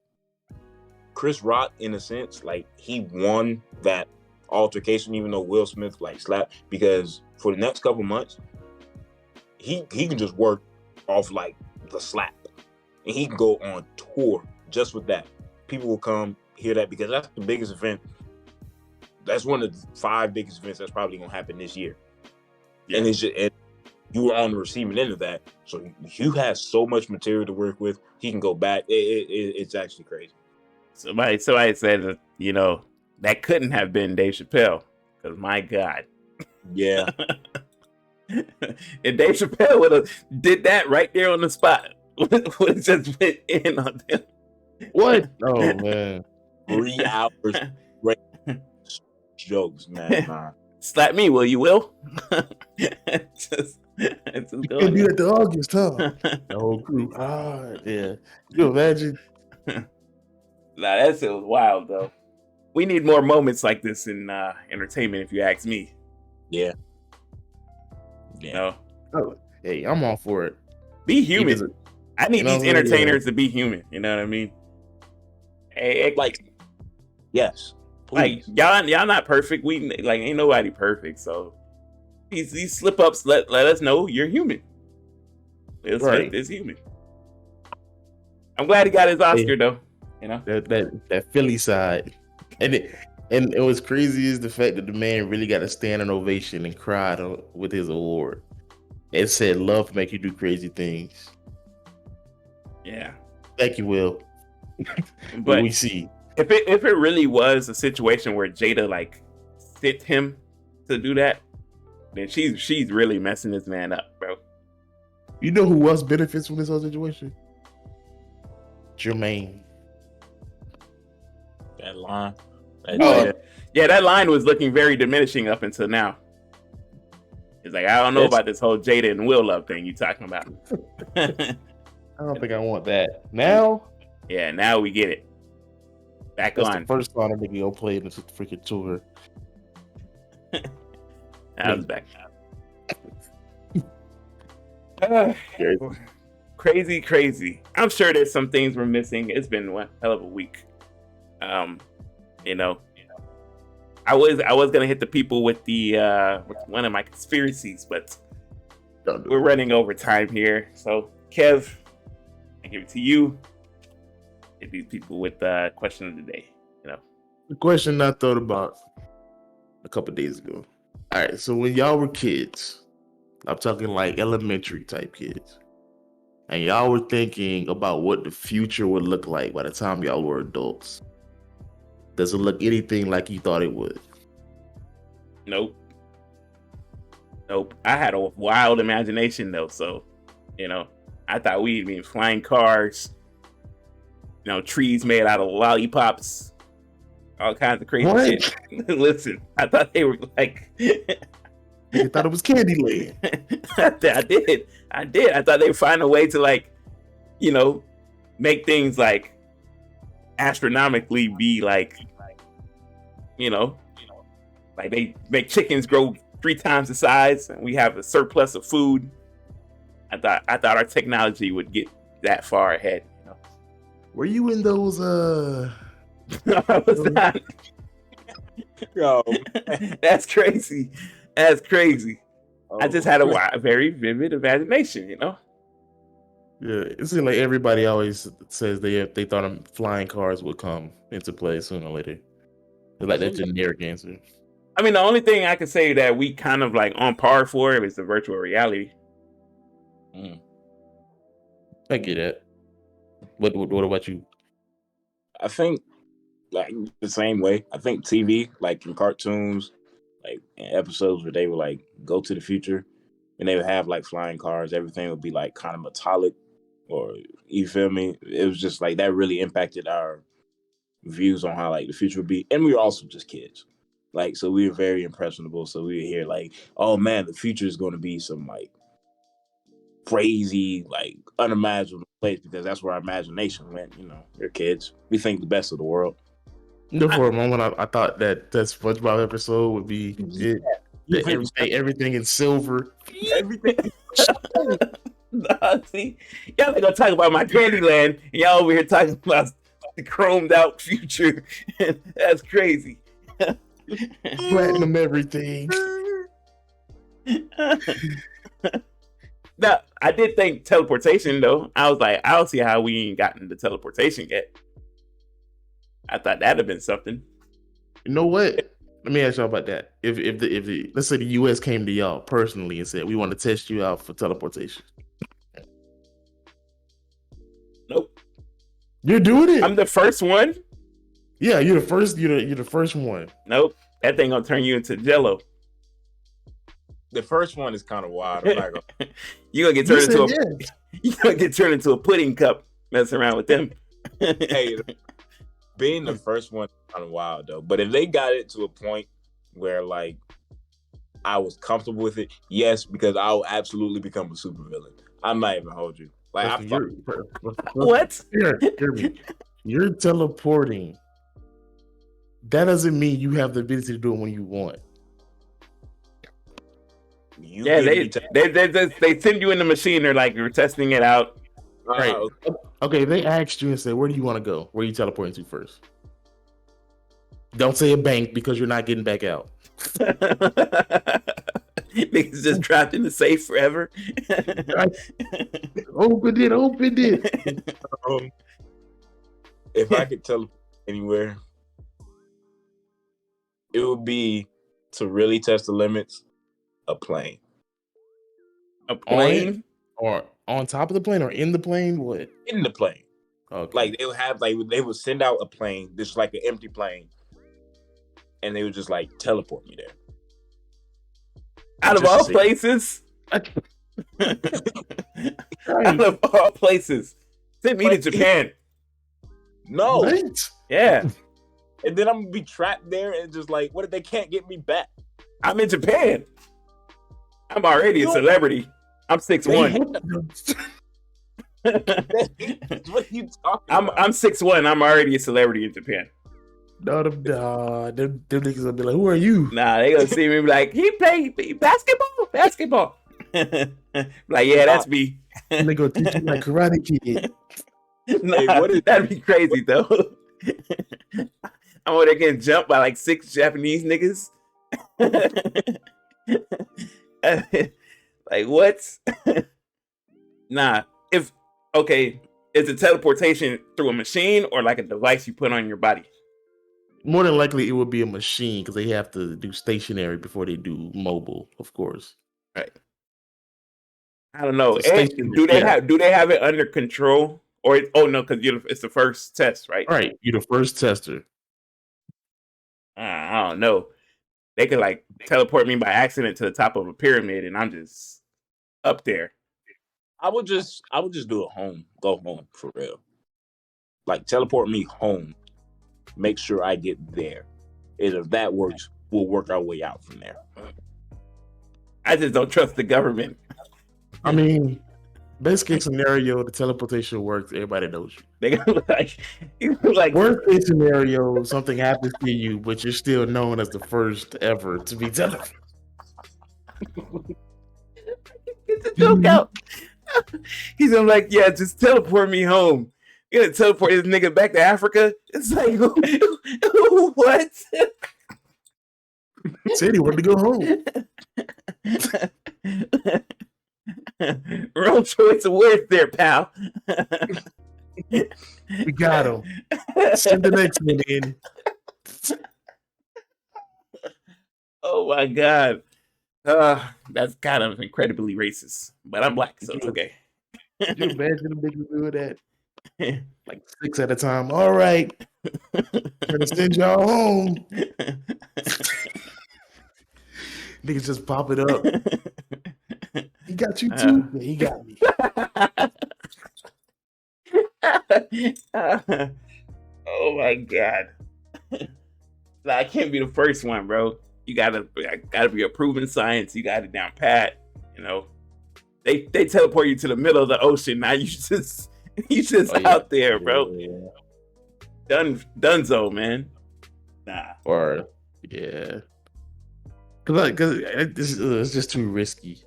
Chris Rock, in a sense, like, he won that altercation, even though Will Smith like slapped, because for the next couple months, he can just work off like the slap, and he can go on tour just with that. People will come hear that, because that's the biggest event. That's one of the 5 biggest events that's probably gonna happen this year. Yeah. And it's just, and you were on the receiving end of that, so you have so much material to work with. He can go back. It's actually crazy. Somebody said that, you know, that couldn't have been Dave Chappelle, because my God. Yeah. If Dave Chappelle would have did that right there on the spot, would have just went in on them. What? Oh man. 3 hours jokes, man. Nah. Slap me, will you, Will? just you can do that to August, huh? The whole crew. Yeah. You imagine? Nah, that shit was wild though. We need more moments like this in entertainment, if you ask me. Yeah. You know? Oh, hey, I'm all for it. Be human. I need these entertainers to be human. You know what I mean? Hey, like, yes. Please. Like, y'all not perfect. We like, ain't nobody perfect. So these slip ups let us know you're human. Right. It's human. I'm glad he got his Oscar though. You know, that Philly side, and it was crazy is the fact that the man really got a standing ovation and cried with his award. It said, "Love make you do crazy things." Yeah, thank you, Will. But we see if it really was a situation where Jada like fit him to do that, then she's really messing this man up, bro. You know who else benefits from this whole situation? Jermaine. That line. Yeah, that line was looking very diminishing up until now. It's like, I don't know about this whole Jada and Will Love thing you talking about. I don't think I want that. Now, yeah, now we get it. Back that's on. the first song that nigga gonna play in this freaking tour. Now it's back. Crazy. I'm sure there's some things we're missing. It's been one hell of a week. You know, I was gonna hit the people with the with one of my conspiracies, but we're running over time here. So Kev, I give it to you. Hit these people with the question of the day. You know, The question I thought about a couple days ago. All right, so when y'all were kids, I'm talking like elementary type kids, and y'all were thinking about what the future would look like by the time y'all were adults. Does it look anything like you thought it would? Nope. I had a wild imagination though, so you know, I thought we'd be in flying cars, you know, trees made out of lollipops, all kinds of crazy shit. Listen, I thought they were like You thought it was Candyland. I did. I thought they'd find a way to, like, you know, make things like astronomically be like, you know, like they make chickens grow 3 times the size and we have a surplus of food. I thought our technology would get that far ahead. You know? Were you in those I was not. Yo, That's crazy. That's crazy. I just had Oh. a very vivid imagination, you know? Yeah, it seems like everybody always says they thought flying cars would come into play sooner or later. It's like that generic answer. I mean, the only thing I could say that we kind of like on par for is the virtual reality. I get it. What about you? I think like the same way. I think TV, like in cartoons, like in episodes where they would like go to the future and they would have like flying cars, everything would be like kind of metallic, or you feel me? It was just like that really impacted our views on how like the future would be. And we were also just kids. Like, so we were very impressionable. So we would hear like, oh man, the future is going to be some like crazy, like unimaginable place, because that's where our imagination went. You know, we're kids. We think the best of the world. You know, for a moment, I thought that SpongeBob episode would be it. Everything in silver. Everything. See, y'all ain't gonna talk about my Candyland, and y'all over here talking about the chromed out future. That's crazy. Platinum everything. Now, I did think teleportation though. I was like, I don't see how we ain't gotten the teleportation yet. I thought that'd have been something. You know what? Let me ask y'all about that. If the let's say the US came to y'all personally and said we want to test you out for teleportation. Nope. You're doing it. I'm the first one. Yeah, you're the first. You're the first one. Nope. That thing gonna turn you into Jello. The first one is kind of wild. I'm not gonna... You gonna get turned into you gonna get turned into a pudding cup messing around with them. Hey, being the first one is kind of wild though. But if they got it to a point where like I was comfortable with it, yes, because I'll absolutely become a supervillain. I'm not even hold you. Like What? You're teleporting. That doesn't mean you have the ability to do it when you want. They send you in the machine. They're like, we're testing it out. Right. Okay, they asked you and said, where do you want to go? Where are you teleporting to first? Don't say a bank because you're not getting back out. Niggas just trapped in the safe forever. Open it. If I could teleport anywhere, it would be to really test the limits. A plane. A plane? Or on top of the plane or in the plane? What? In the plane. Okay. Like they would have they would send out a plane, just like an empty plane, and they would just like teleport me there. Out of all places. Out of all places. Send me to Japan. No. What? Yeah. and then I'm gonna be trapped there and just like, what if they can't get me back? I'm in Japan. I'm already a celebrity. I'm 6'1". What are you talking I'm about? 6'1". I'm already a celebrity in Japan. No, them niggas will be like, who are you? Nah, they gonna see me and be like, he play basketball. Like, yeah, that's me. And they go teach you like Karate Kid. Nah, Hey, what is- that'd be crazy though. I'm over there getting jumped by like 6 Japanese niggas. Like what? Nah. Is it teleportation through a machine or like a device you put on your body? More than likely, it would be a machine because they have to do stationary before they do mobile, of course. Right. I don't know. So stationary, Do they yeah. have it under control? Or no, because it's the first test, right? Right, you're the first tester. I don't know. They could like teleport me by accident to the top of a pyramid, and I'm just up there. I would just do it home. Go home for real. Like teleport me home. Make sure I get there. And if that works, we'll work our way out from there. I just don't trust the government. I mean, best case scenario, the teleportation works. Everybody knows you. They gonna like Worst case scenario, something happens to you, but you're still known as the first ever to be teleported. Get the joke out. He's gonna like, yeah, just teleport me home. You gonna teleport this nigga back to Africa? It's like, what? Said he wanted to go home. Wrong choice of words there, pal. We got him. Send the next one in. Oh my god. That's kind of incredibly racist. But I'm black, so it's okay. Can you imagine them niggas doing that? Like 6 at a time. All right. Gonna send y'all home. Niggas just pop it up. He got you too. Yeah, he got me. Oh my god. I can't be the first one, bro. You gotta be a proven science. You got it down pat. You know, they teleport you to the middle of the ocean. Now you just out there, bro. Yeah. Dunzo, man. Nah. Or yeah, because it's just too risky.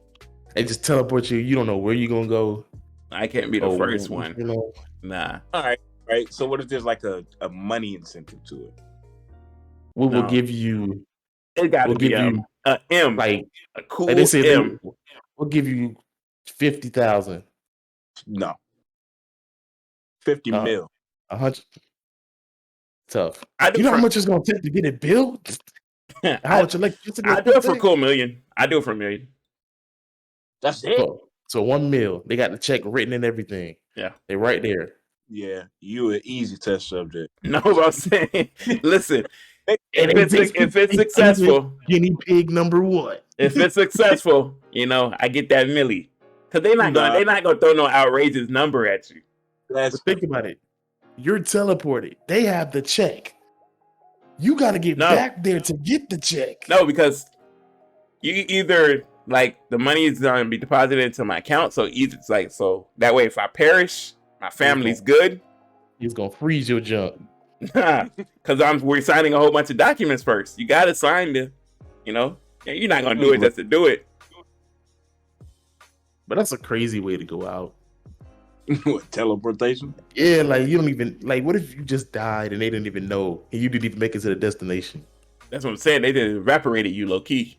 They just teleport you. You don't know where you're gonna go. I can't be the first one. You know. Nah. All right. Right. So what if there's like a money incentive to it? We will give you. It got to be a M, like a cool like they say M. We'll give you 50,000. No. 50 mil. 100. Tough. You know how much it's gonna take to get it built? How much electricity? I do it for a cool million. I do it for $1 million. That's it. So $1 million. They got the check written and everything. Yeah, they're right there. Yeah, you an easy test subject. No, what I'm saying. Listen, if it's successful, guinea pig number 1. If it's successful, you know, I get that milli. Because they're not gonna throw no outrageous number at you. Think about it. You're teleported. They have the check. You got to get back there to get the check. No, because you either like the money is gonna be deposited into my account, so it's like so that way if I perish, my family's good. He's gonna freeze your junk. Because we're signing a whole bunch of documents first. You gotta sign the, you know, you're not gonna do it just to do it. But that's a crazy way to go out. What, teleportation? Yeah, like you don't even like. What if you just died and they didn't even know, and you didn't even make it to the destination? That's what I'm saying. They didn't evaporated you, low key.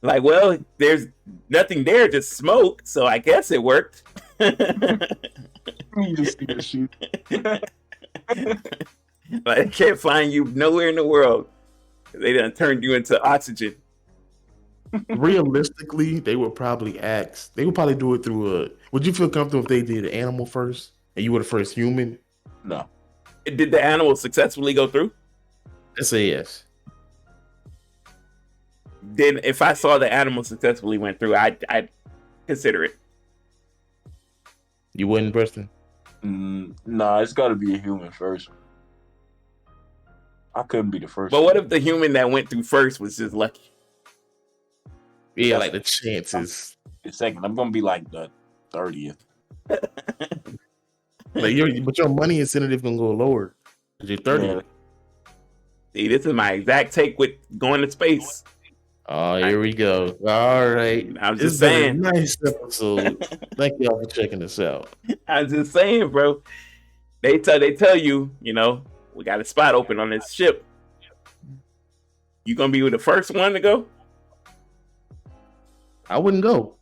Like, well, there's nothing there, just smoke. So I guess it worked. You just see the shoot. Like, they can't find you nowhere in the world. They done turned you into oxygen. Realistically, they would probably ask. They would probably do it through a. Would you feel comfortable if they did an animal first and you were the first human? No. Did the animal successfully go through? Let's say yes. Then, if I saw the animal successfully went through, I'd consider it. You wouldn't, Preston? Nah, it's got to be a human first. I couldn't be the first. But what if the human that went through first was just lucky? Yeah, like the chances. The second, I'm gonna be like the 30th. But your money incentive gonna go lower. You're 30. Yeah. See, this is my exact take with going to space. Oh, here we go. All right. I'm This just saying. been a nice episode. Thank y'all for checking this out. I'm just saying, bro. They tell you, you know, we got a spot open on this ship. You gonna be the first one to go? I wouldn't go.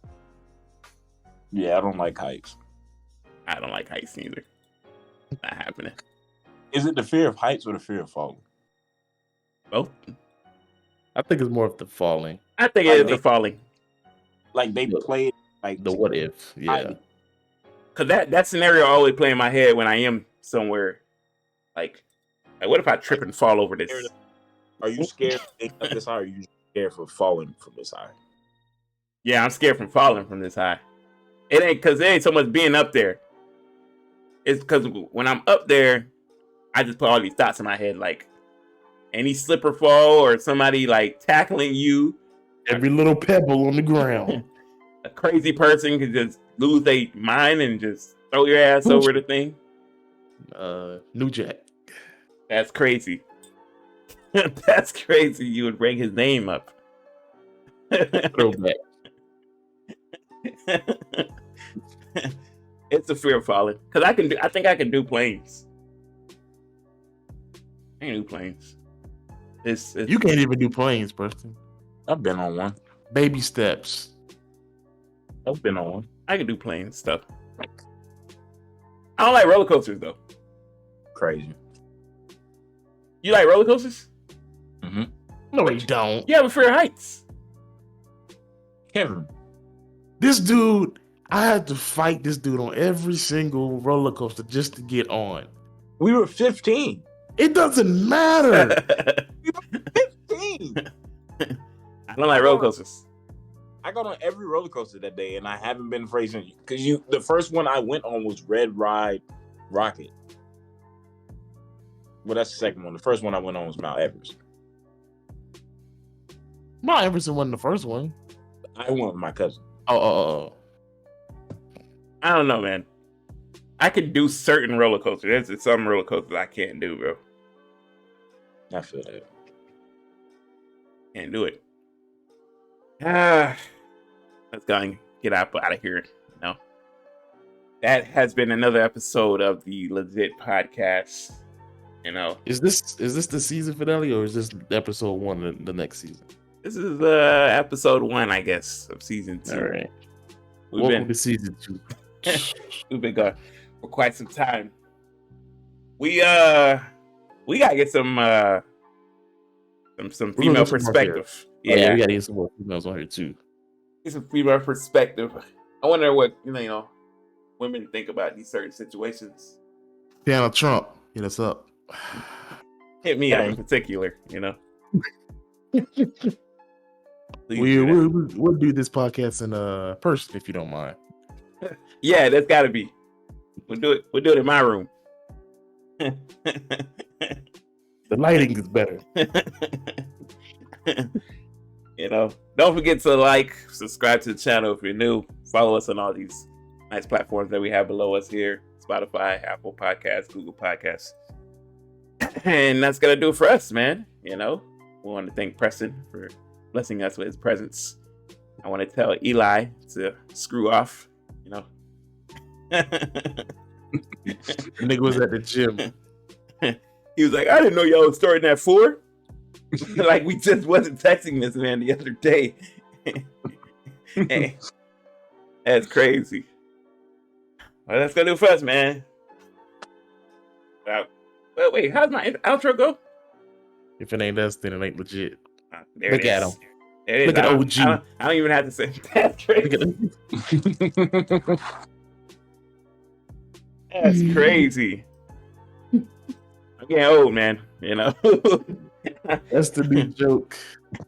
Yeah, I don't like heights. I don't like heights either. Not happening. Is it the fear of heights or the fear of falling? Both. I think it's more of the falling. I think it is the falling. Like they played like The what if. Yeah. Cause that scenario always play in my head when I am somewhere. Like what if I trip and fall over this? Are you scared of this high, or are you scared for falling from this high? Yeah, I'm scared from falling from this high. It ain't so much being up there. It's because when I'm up there, I just put all these thoughts in my head, like any slip or fall or somebody like tackling you. Every little pebble on the ground. A crazy person could just lose their mind and just throw your ass over the thing. New Jack. That's crazy. That's crazy. You would bring his name up. Throwback. It's a fear of falling because I think I can do planes. I can do planes. It's You can't even do planes, Preston. I've been on one. Baby steps. I've been on one. I can do plane stuff. I don't like roller coasters though. Crazy. You like roller coasters? Mm-hmm. No, you don't. You have a fear of heights. Kevin. This dude, I had to fight this dude on every single roller coaster just to get on. We were 15. It doesn't matter. 15. I don't like roller coasters. I got on every roller coaster that day, and I haven't been afraid since. Because the first one I went on was Red Ride Rocket. Well, that's the second one. The first one I went on was Mount Everest. Mount Everest wasn't the first one. I went with my cousin. Oh. I don't know, man. I can do certain roller coasters. There's some roller coasters I can't do, bro. I feel that. Can't do it. Let's go and get out of here. No. That has been another episode of the LeJit podcast. You know, Is this the season finale or is this episode 1 of the next season? this is episode 1, I guess, of season 2. All right. We've Welcome been to season 2. we've been going for quite some time. We gotta get some female perspective. Yeah, Yeah, we gotta get some more females on here too. get some female perspective. I wonder what women think about these certain situations. Donald Trump, hit us up. Hit me up in particular, Please We'll do this podcast in person if you don't mind. Yeah, that's gotta be. We'll do it in my room. The lighting is better. Don't forget to like, subscribe to the channel if you're new. Follow us on all these nice platforms that we have below us here: Spotify, Apple Podcasts, Google Podcasts. And that's gonna do it for us, man. We want to thank Preston for blessing us with his presence. I want to tell Eli to screw off. Nigga was at the gym. He was like, I didn't know y'all was starting at 4. Like we just wasn't texting this man the other day. Hey, that's crazy. Well, that's gonna do it for us, man. But wait, how's my outro go? If it ain't us, then it ain't legit. There Look it at is. him. There it is. Look at OG. I don't even have to say that's crazy. Look at him. That's crazy. I'm getting old, man. That's the new joke.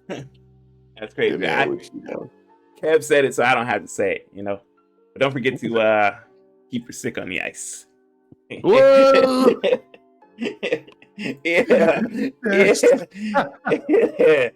That's crazy. Kev said it, so I don't have to say it. But don't forget to keep your stick on the ice. Whoa! Yeah. Yeah. Yeah.